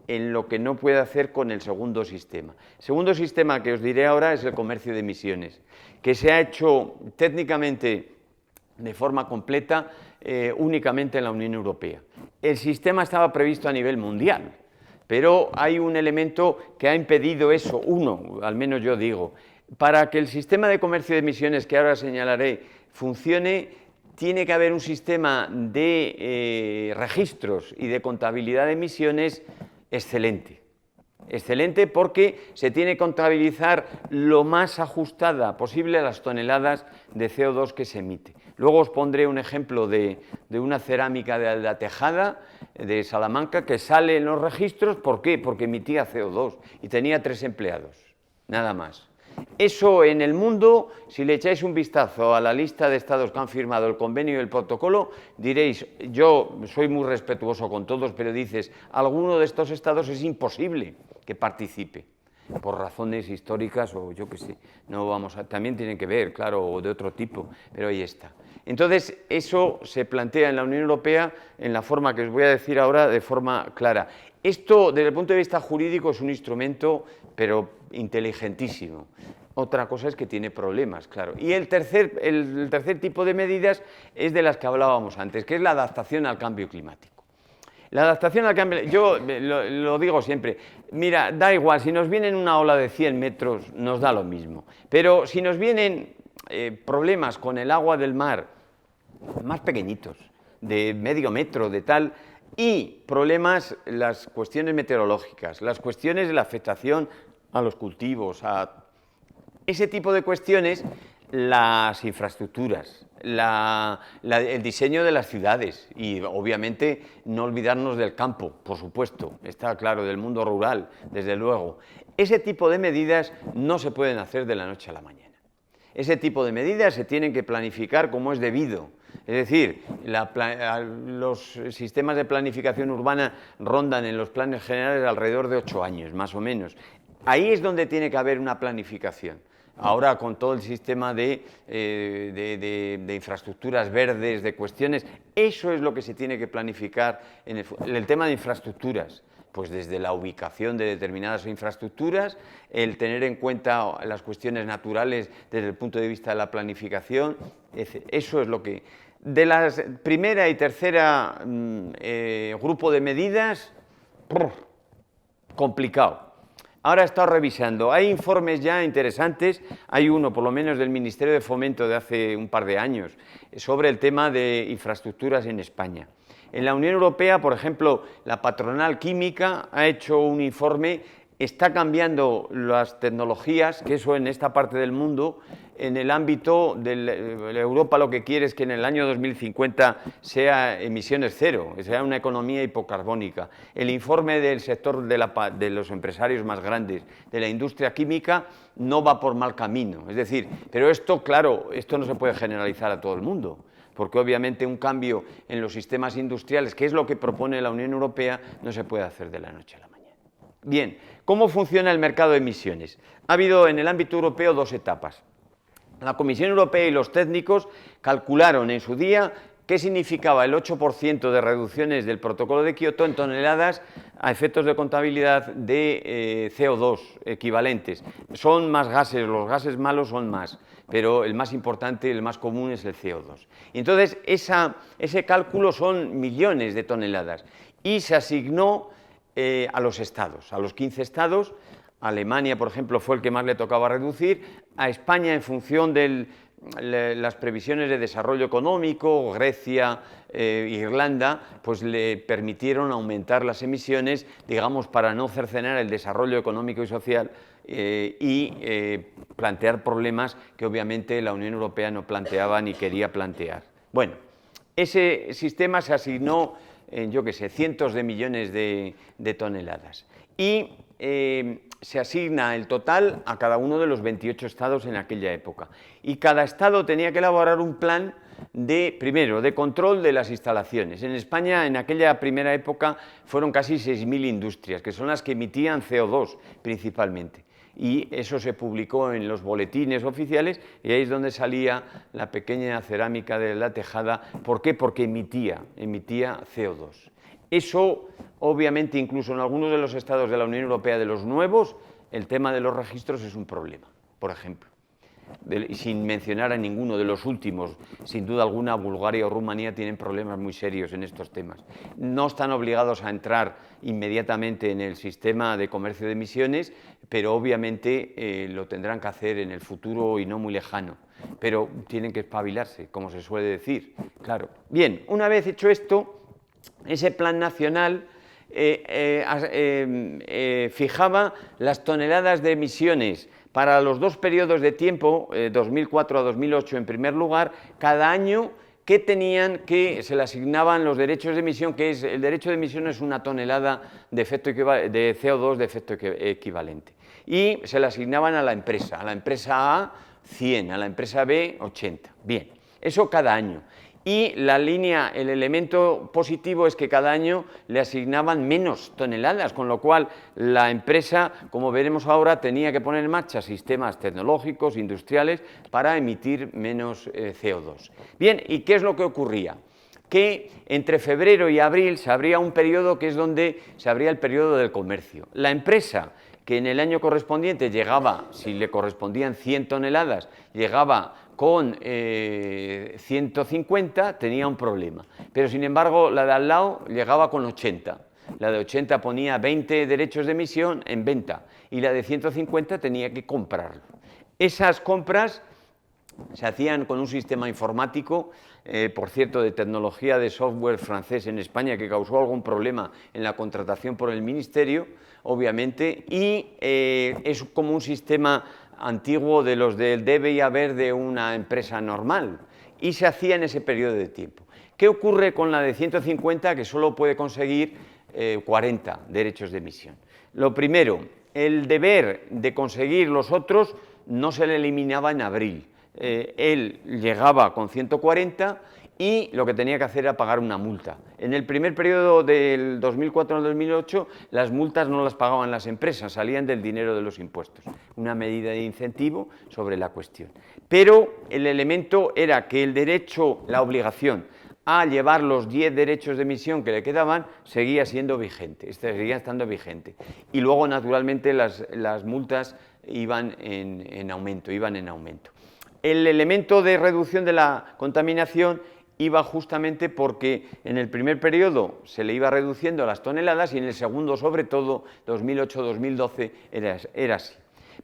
en lo que no puede hacer con el segundo sistema. El segundo sistema que os diré ahora es el comercio de emisiones, que se ha hecho técnicamente de forma completa únicamente en la Unión Europea. El sistema estaba previsto a nivel mundial, pero hay un elemento que ha impedido eso, uno, al menos yo digo. Para que el sistema de comercio de emisiones, que ahora señalaré, funcione, tiene que haber un sistema de registros y de contabilidad de emisiones excelente. Excelente porque se tiene que contabilizar lo más ajustada posible a las toneladas de CO2 que se emite. Luego os pondré un ejemplo de una cerámica de la Tejada, de Salamanca, que sale en los registros. ¿Por qué? Porque emitía CO2 y tenía 3 empleados, nada más. Eso en el mundo, si le echáis un vistazo a la lista de estados que han firmado el convenio y el protocolo, diréis, yo soy muy respetuoso con todos, pero dices, alguno de estos estados es imposible que participe, por razones históricas o yo qué sé, no vamos a, también tienen que ver, claro, o de otro tipo, pero ahí está. Entonces, eso se plantea en la Unión Europea en la forma que os voy a decir ahora, de forma clara. Esto, desde el punto de vista jurídico, es un instrumento, pero inteligentísimo. Otra cosa es que tiene problemas, claro. Y el tercer tipo de medidas es de las que hablábamos antes, que es la adaptación al cambio climático. La adaptación al cambio, yo lo digo siempre, mira, da igual, si nos vienen una ola de 100 metros, nos da lo mismo. Pero si nos vienen problemas con el agua del mar, más pequeñitos, de medio metro, de tal, y problemas, las cuestiones meteorológicas, las cuestiones de la afectación a los cultivos, a ese tipo de cuestiones, las infraestructuras, el diseño de las ciudades y obviamente no olvidarnos del campo, por supuesto, está claro, del mundo rural, desde luego. Ese tipo de medidas no se pueden hacer de la noche a la mañana. Ese tipo de medidas se tienen que planificar como es debido. Es decir, los sistemas de planificación urbana rondan en los planes generales alrededor de 8 años, más o menos. Ahí es donde tiene que haber una planificación. Ahora, con todo el sistema de infraestructuras verdes, de cuestiones, eso es lo que se tiene que planificar en el tema de infraestructuras. Pues desde la ubicación de determinadas infraestructuras, el tener en cuenta las cuestiones naturales desde el punto de vista de la planificación, eso es lo que... De la primera y tercera grupo de medidas, complicado. Ahora he estado revisando, hay informes ya interesantes, hay uno por lo menos del Ministerio de Fomento de hace un par de años, sobre el tema de infraestructuras en España. En la Unión Europea, por ejemplo, la patronal química ha hecho un informe, está cambiando las tecnologías, que eso en esta parte del mundo, en el ámbito de Europa lo que quiere es que en el año 2050 sea emisiones cero, sea una economía hipocarbónica. El informe del sector de los empresarios más grandes de la industria química no va por mal camino, es decir, pero esto, claro, esto no se puede generalizar a todo el mundo, porque obviamente un cambio en los sistemas industriales, que es lo que propone la Unión Europea, no se puede hacer de la noche a la mañana. Bien, ¿cómo funciona el mercado de emisiones? Ha habido en el ámbito europeo 2 etapas. La Comisión Europea y los técnicos calcularon en su día qué significaba el 8% de reducciones del protocolo de Kioto en toneladas a efectos de contabilidad de CO2 equivalentes. Son más gases, los gases malos son más, pero el más importante, el más común es el CO2. Y entonces ese cálculo son millones de toneladas y se asignó a los estados, a los 15 estados. Alemania, por ejemplo, fue el que más le tocaba reducir, a España en función de las previsiones de desarrollo económico, Grecia, Irlanda, pues le permitieron aumentar las emisiones, digamos, para no cercenar el desarrollo económico y social y plantear problemas que obviamente la Unión Europea no planteaba ni quería plantear. Bueno, ese sistema se asignó yo qué sé, cientos de millones de toneladas. Y se asigna el total a cada uno de los 28 estados en aquella época. Y cada estado tenía que elaborar un plan primero, de control de las instalaciones. En España, en aquella primera época, fueron casi 6.000 industrias, que son las que emitían CO2 principalmente. Y eso se publicó en los boletines oficiales, y ahí es donde salía la pequeña cerámica de la Tejada. ¿Por qué? Porque emitía CO2. Eso, obviamente, incluso en algunos de los estados de la Unión Europea, de los nuevos, el tema de los registros es un problema, por ejemplo. Sin mencionar a ninguno de los últimos, sin duda alguna, Bulgaria o Rumanía tienen problemas muy serios en estos temas. No están obligados a entrar inmediatamente en el sistema de comercio de emisiones, pero obviamente lo tendrán que hacer en el futuro y no muy lejano. Pero tienen que espabilarse, como se suele decir. Claro. Bien, una vez hecho esto, ese plan nacional fijaba las toneladas de emisiones para los dos periodos de tiempo, 2004 a 2008 en primer lugar, cada año que se le asignaban los derechos de emisión, que es, el derecho de emisión es una tonelada de CO2 de efecto equivalente. Y se le asignaban a la empresa A 100, a la empresa B 80. Bien, eso cada año. Y el elemento positivo es que cada año le asignaban menos toneladas, con lo cual la empresa, como veremos ahora, tenía que poner en marcha sistemas tecnológicos, industriales, para emitir menos CO2. Bien, ¿y qué es lo que ocurría? Que entre febrero y abril se abría un periodo que es donde se abría el periodo del comercio. La empresa que en el año correspondiente llegaba, si le correspondían 100 toneladas, llegaba con 150, tenía un problema. Pero sin embargo, la de al lado llegaba con 80. La de 80 ponía 20 derechos de emisión en venta y la de 150 tenía que comprarlo. Esas compras se hacían con un sistema informático, por cierto, de tecnología de software francés en España, que causó algún problema en la contratación por el Ministerio, obviamente, y es como un sistema antiguo de los del debe y haber de una empresa normal, y se hacía en ese periodo de tiempo. ¿Qué ocurre con la de 150, que solo puede conseguir 40 derechos de emisión? Lo primero, el deber de conseguir los otros no se le eliminaba en abril. Él llegaba con 140 y lo que tenía que hacer era pagar una multa. En el primer periodo del 2004 al 2008, las multas no las pagaban las empresas, salían del dinero de los impuestos. Una medida de incentivo sobre la cuestión. Pero el elemento era que el derecho, la obligación a llevar los 10 derechos de emisión que le quedaban, seguía siendo vigente, seguía estando vigente. Y luego, naturalmente, las multas iban en aumento. El elemento de reducción de la contaminación iba justamente porque en el primer periodo se le iba reduciendo las toneladas y en el segundo, sobre todo, 2008-2012, era así.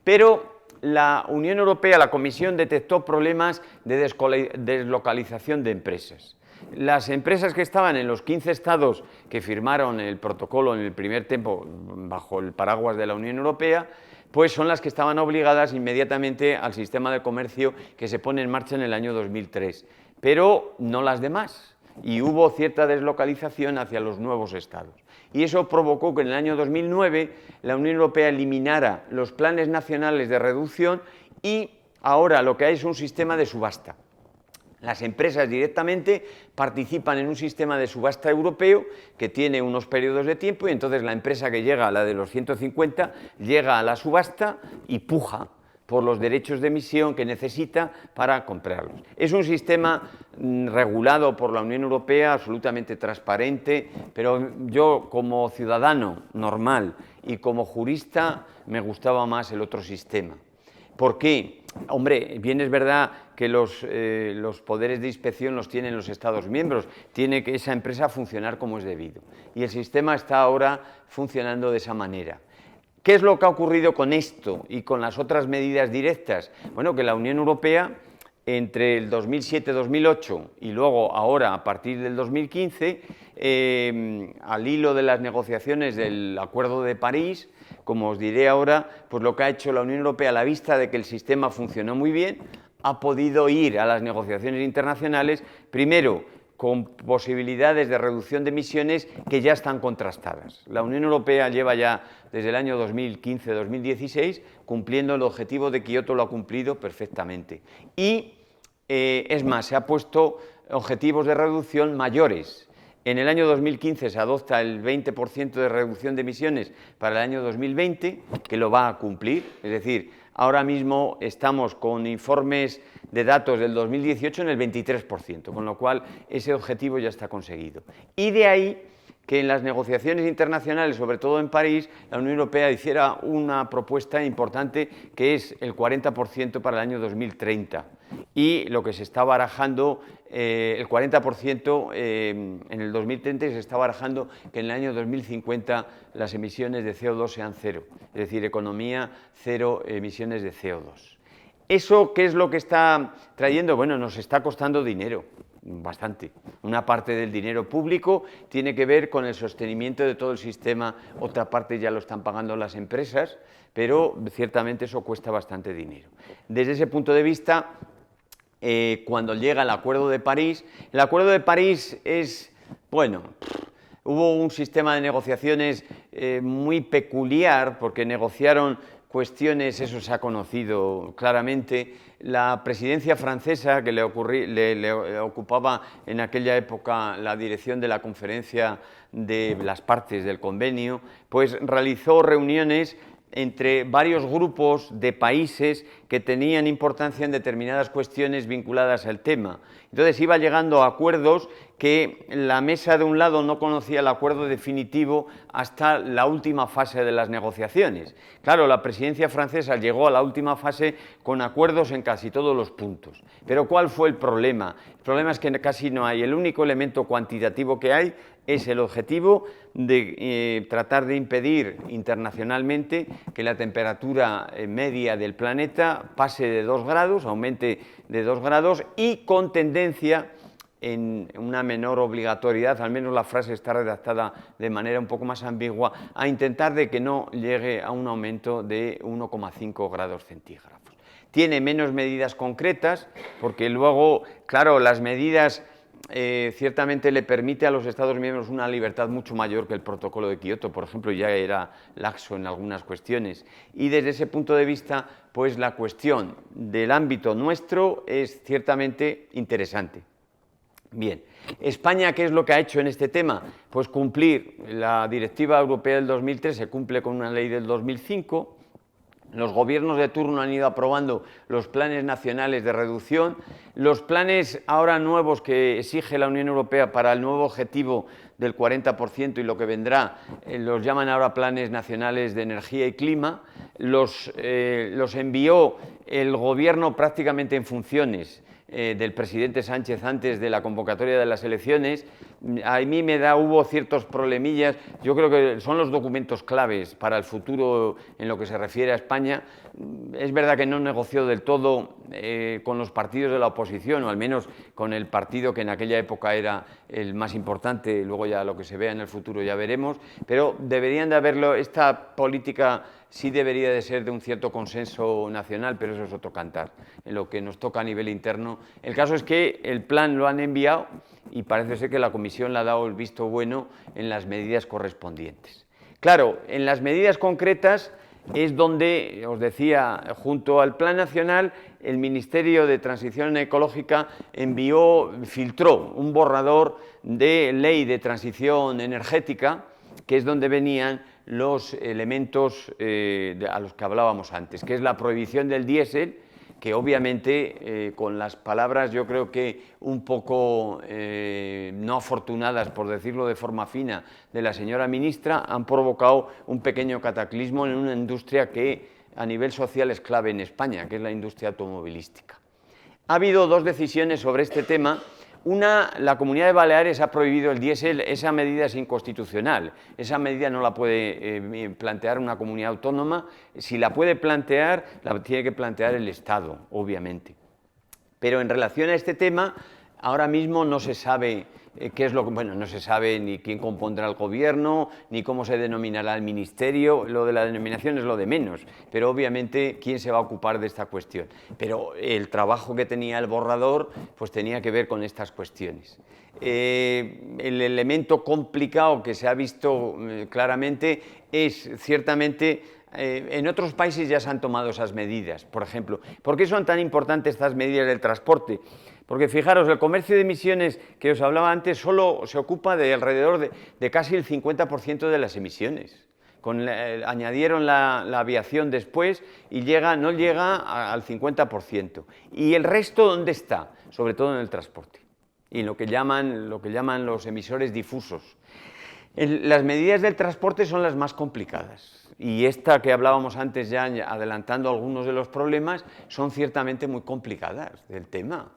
Pero la Unión Europea, la Comisión, detectó problemas de deslocalización de empresas. Las empresas que estaban en los 15 estados que firmaron el protocolo en el primer tiempo bajo el paraguas de la Unión Europea, pues son las que estaban obligadas inmediatamente al sistema de comercio que se pone en marcha en el año 2003, pero no las demás, y hubo cierta deslocalización hacia los nuevos estados. Y eso provocó que en el año 2009 la Unión Europea eliminara los planes nacionales de reducción y ahora lo que hay es un sistema de subasta. Las empresas directamente participan en un sistema de subasta europeo que tiene unos periodos de tiempo y entonces la empresa que llega a la de los 150 llega a la subasta y puja por los derechos de emisión que necesita para comprarlos. Es un sistema regulado por la Unión Europea, absolutamente transparente, pero yo como ciudadano normal y como jurista me gustaba más el otro sistema. ¿Por qué? Hombre, bien es verdad que los poderes de inspección los tienen los Estados miembros, tiene que esa empresa funcionar como es debido. Y el sistema está ahora funcionando de esa manera. ¿Qué es lo que ha ocurrido con esto y con las otras medidas directas? Bueno, que la Unión Europea, entre el 2007-2008 y luego ahora, a partir del 2015, al hilo de las negociaciones del Acuerdo de París, como os diré ahora, pues lo que ha hecho la Unión Europea a la vista de que el sistema funcionó muy bien, ha podido ir a las negociaciones internacionales, primero con posibilidades de reducción de emisiones que ya están contrastadas. La Unión Europea lleva ya desde el año 2015-2016 cumpliendo el objetivo de Kioto, lo ha cumplido perfectamente. Y es más, se ha puesto objetivos de reducción mayores. En el año 2015 se adopta el 20% de reducción de emisiones para el año 2020, que lo va a cumplir, es decir, ahora mismo estamos con informes de datos del 2018 en el 23%, con lo cual ese objetivo ya está conseguido. Y de ahí que en las negociaciones internacionales, sobre todo en París, la Unión Europea hiciera una propuesta importante que es el 40% para el año 2030. Y lo que se está barajando, el 40% en el 2030, y se está barajando que en el año 2050 las emisiones de CO2 sean cero, es decir, economía cero emisiones de CO2. ¿Eso qué es lo que está trayendo? Bueno, nos está costando dinero, bastante. Una parte del dinero público tiene que ver con el sostenimiento de todo el sistema, otra parte ya lo están pagando las empresas, pero ciertamente eso cuesta bastante dinero. Desde ese punto de vista, cuando llega el Acuerdo de París es, bueno, hubo un sistema de negociaciones muy peculiar, porque negociaron cuestiones, eso se ha conocido claramente. La presidencia francesa, que le ocupaba en aquella época la dirección de la conferencia de las partes del convenio, pues realizó reuniones entre varios grupos de países que tenían importancia en determinadas cuestiones vinculadas al tema. Entonces iba llegando a acuerdos que la mesa de un lado no conocía el acuerdo definitivo hasta la última fase de las negociaciones. Claro, la presidencia francesa llegó a la última fase con acuerdos en casi todos los puntos. Pero ¿cuál fue el problema? El problema es que casi no hay. El único elemento cuantitativo que hay es el objetivo de tratar de impedir internacionalmente que la temperatura media del planeta pase de 2 grados, aumente de 2 grados y con tendencia en una menor obligatoriedad, al menos la frase está redactada de manera un poco más ambigua, a intentar de que no llegue a un aumento de 1,5 grados centígrados. Tiene menos medidas concretas, porque luego, claro, las medidas ciertamente le permite a los Estados miembros una libertad mucho mayor que el protocolo de Kioto, por ejemplo, ya era laxo en algunas cuestiones. Y desde ese punto de vista, pues la cuestión del ámbito nuestro es ciertamente interesante. Bien, España, ¿qué es lo que ha hecho en este tema? Pues cumplir la Directiva Europea del 2003, se cumple con una ley del 2005, los gobiernos de turno han ido aprobando los planes nacionales de reducción, los planes ahora nuevos que exige la Unión Europea para el nuevo objetivo del 40% y lo que vendrá, los llaman ahora planes nacionales de energía y clima, los envió el gobierno prácticamente en funciones del presidente Sánchez antes de la convocatoria de las elecciones. A mí hubo ciertos problemillas, yo creo que son los documentos claves para el futuro en lo que se refiere a España. Es verdad que no negoció del todo con los partidos de la oposición, o al menos con el partido que en aquella época era el más importante, luego ya lo que se vea en el futuro ya veremos, pero deberían de haberlo, esta política sí debería de ser de un cierto consenso nacional, pero eso es otro cantar, en lo que nos toca a nivel interno. El caso es que el plan lo han enviado y parece ser que la Comisión le ha dado el visto bueno en las medidas correspondientes. Claro, en las medidas concretas es donde, os decía, junto al Plan Nacional, el Ministerio de Transición Ecológica filtró un borrador de ley de transición energética, que es donde venían los elementos a los que hablábamos antes, que es la prohibición del diésel, que obviamente con las palabras yo creo que un poco no afortunadas, por decirlo de forma fina, de la señora ministra, han provocado un pequeño cataclismo en una industria que a nivel social es clave en España, que es la industria automovilística. Ha habido dos decisiones sobre este tema. Una, la Comunidad de Baleares ha prohibido el diésel, esa medida es inconstitucional, esa medida no la puede plantear una comunidad autónoma, si la puede plantear, la tiene que plantear el Estado, obviamente. Pero en relación a este tema, ahora mismo no se sabe ¿Qué es lo que, bueno, no se sabe ni quién compondrá el gobierno, ni cómo se denominará el ministerio, lo de la denominación es lo de menos, pero obviamente quién se va a ocupar de esta cuestión. Pero el trabajo que tenía el borrador, pues tenía que ver con estas cuestiones. El elemento complicado que se ha visto claramente es ciertamente, en otros países ya se han tomado esas medidas, por ejemplo. ¿Por qué son tan importantes estas medidas del transporte? Porque fijaros, el comercio de emisiones que os hablaba antes solo se ocupa de alrededor de casi el 50% de las emisiones. Añadieron la aviación después y no llega al 50%. ¿Y el resto dónde está? Sobre todo en el transporte y lo que llaman los emisores difusos. Las medidas del transporte son las más complicadas y esta que hablábamos antes ya adelantando algunos de los problemas son ciertamente muy complicadas del tema.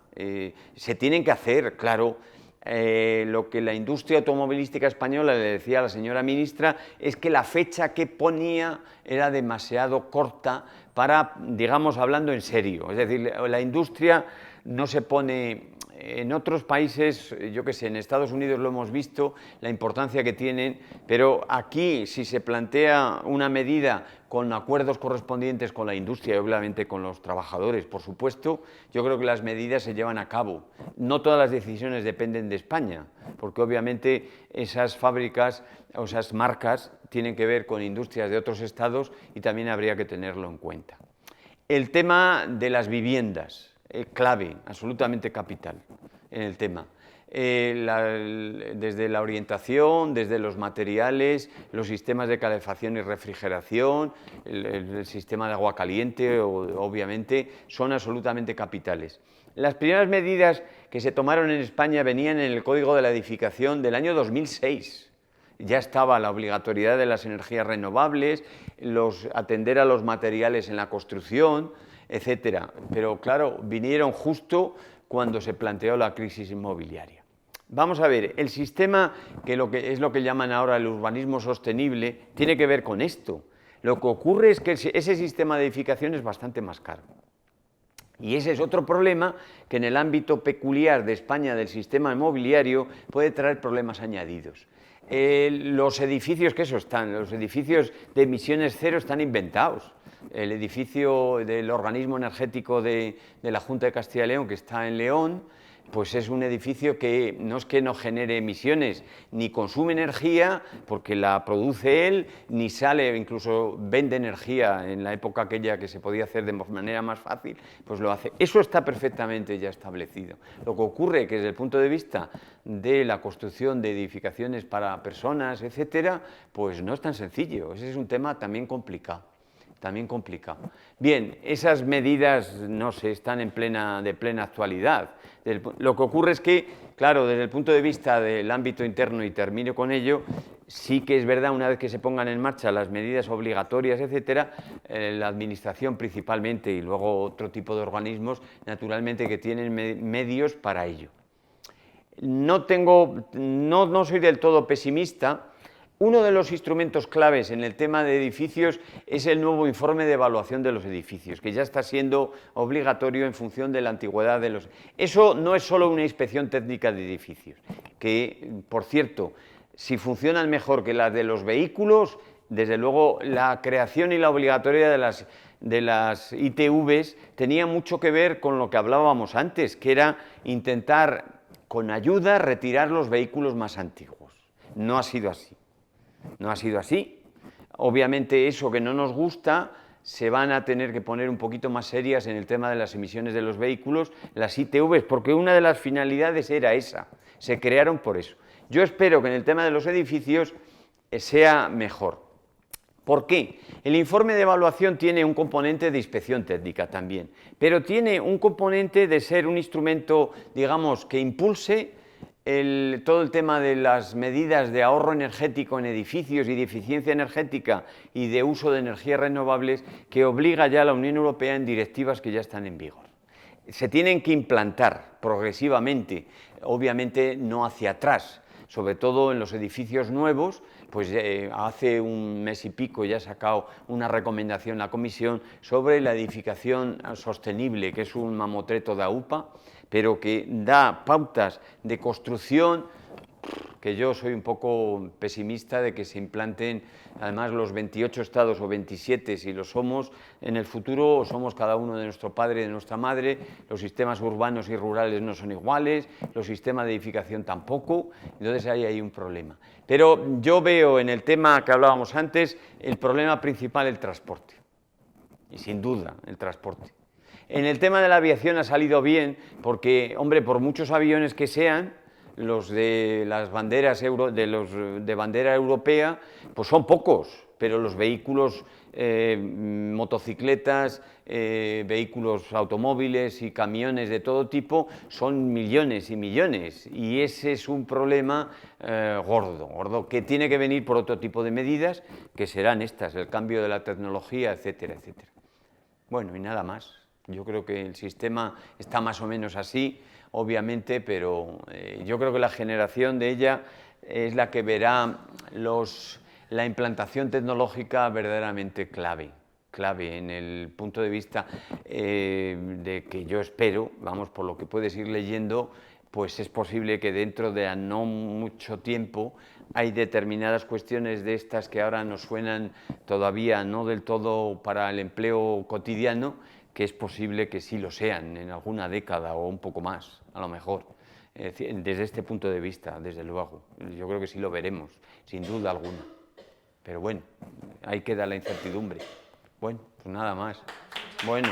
Se tienen que hacer, claro, lo que la industria automovilística española le decía a la señora ministra es que la fecha que ponía era demasiado corta para, digamos, hablando en serio. Es decir, la industria no se pone. En otros países, yo qué sé, en Estados Unidos lo hemos visto, la importancia que tienen, pero aquí si se plantea una medida con acuerdos correspondientes con la industria y obviamente con los trabajadores, por supuesto, yo creo que las medidas se llevan a cabo. No todas las decisiones dependen de España, porque obviamente esas fábricas o esas marcas tienen que ver con industrias de otros estados y también habría que tenerlo en cuenta. El tema de las viviendas. Clave, absolutamente capital en el tema. Desde la orientación, desde los materiales, los sistemas de calefacción y refrigeración, el sistema de agua caliente, obviamente, son absolutamente capitales. Las primeras medidas que se tomaron en España venían en el Código de la Edificación del año 2006. Ya estaba la obligatoriedad de las energías renovables, atender a los materiales en la construcción, etcétera. Pero claro, vinieron justo cuando se planteó la crisis inmobiliaria. Vamos a ver, el sistema, que es lo que llaman ahora el urbanismo sostenible, tiene que ver con esto. Lo que ocurre es que ese sistema de edificación es bastante más caro. Y ese es otro problema que en el ámbito peculiar de España del sistema inmobiliario puede traer problemas añadidos. Los edificios, los edificios de emisiones cero están inventados. El edificio del organismo energético de la Junta de Castilla y León, que está en León, pues es un edificio que no genere emisiones, ni consume energía, porque la produce él, ni sale, incluso vende energía en la época aquella que se podía hacer de manera más fácil, pues lo hace. Eso está perfectamente ya establecido. Lo que ocurre es que desde el punto de vista de la construcción de edificaciones para personas, etcétera, pues no es tan sencillo. Ese es un tema también complicado. Bien, esas medidas, no sé, están de plena actualidad. Lo que ocurre es que, claro, desde el punto de vista del ámbito interno, y termino con ello, sí que es verdad, una vez que se pongan en marcha las medidas obligatorias, etcétera, la administración principalmente y luego otro tipo de organismos, naturalmente que tienen medios para ello. No soy del todo pesimista. Uno de los instrumentos claves en el tema de edificios es el nuevo informe de evaluación de los edificios, que ya está siendo obligatorio en función de la antigüedad de los... Eso no es solo una inspección técnica de edificios, que, por cierto, si funcionan mejor que las de los vehículos, desde luego la creación y la obligatoriedad de las ITVs tenía mucho que ver con lo que hablábamos antes, que era intentar, con ayuda, retirar los vehículos más antiguos. No ha sido así. No ha sido así. Obviamente eso que no nos gusta se van a tener que poner un poquito más serias en el tema de las emisiones de los vehículos, las ITVs, porque una de las finalidades era esa, se crearon por eso. Yo espero que en el tema de los edificios sea mejor. ¿Por qué? El informe de evaluación tiene un componente de inspección técnica también, pero tiene un componente de ser un instrumento, digamos, que impulse todo el tema de las medidas de ahorro energético en edificios y de eficiencia energética y de uso de energías renovables que obliga ya a la Unión Europea en directivas que ya están en vigor. Se tienen que implantar progresivamente, obviamente no hacia atrás, sobre todo en los edificios nuevos, pues hace un mes y pico ya ha sacado una recomendación la Comisión sobre la edificación sostenible, que es un mamotreto de AUPA, pero que da pautas de construcción que yo soy un poco pesimista de que se implanten, además los 28 estados o 27, si lo somos, en el futuro somos cada uno de nuestro padre y de nuestra madre, los sistemas urbanos y rurales no son iguales, los sistemas de edificación tampoco, entonces ahí hay un problema. Pero yo veo en el tema que hablábamos antes, el problema principal el transporte, y sin duda el transporte. En el tema de la aviación ha salido bien porque, hombre, por muchos aviones que sean, los de las banderas de bandera europea, pues son pocos, pero los vehículos, motocicletas, vehículos automóviles y camiones de todo tipo son millones y millones, y ese es un problema gordo, que tiene que venir por otro tipo de medidas, que serán estas, el cambio de la tecnología, etcétera, etcétera. Bueno, y nada más. Yo creo que el sistema está más o menos así, obviamente, pero yo creo que la generación de ella es la que verá la implantación tecnológica verdaderamente clave en el punto de vista de que yo espero, vamos, por lo que puedes ir leyendo, pues es posible que dentro de no mucho tiempo hay determinadas cuestiones de estas que ahora nos suenan todavía no del todo para el empleo cotidiano, que es posible que sí lo sean en alguna década o un poco más, a lo mejor. Desde este punto de vista, desde luego, yo creo que sí lo veremos, sin duda alguna. Pero bueno, ahí queda la incertidumbre. Bueno, pues nada más. Bueno.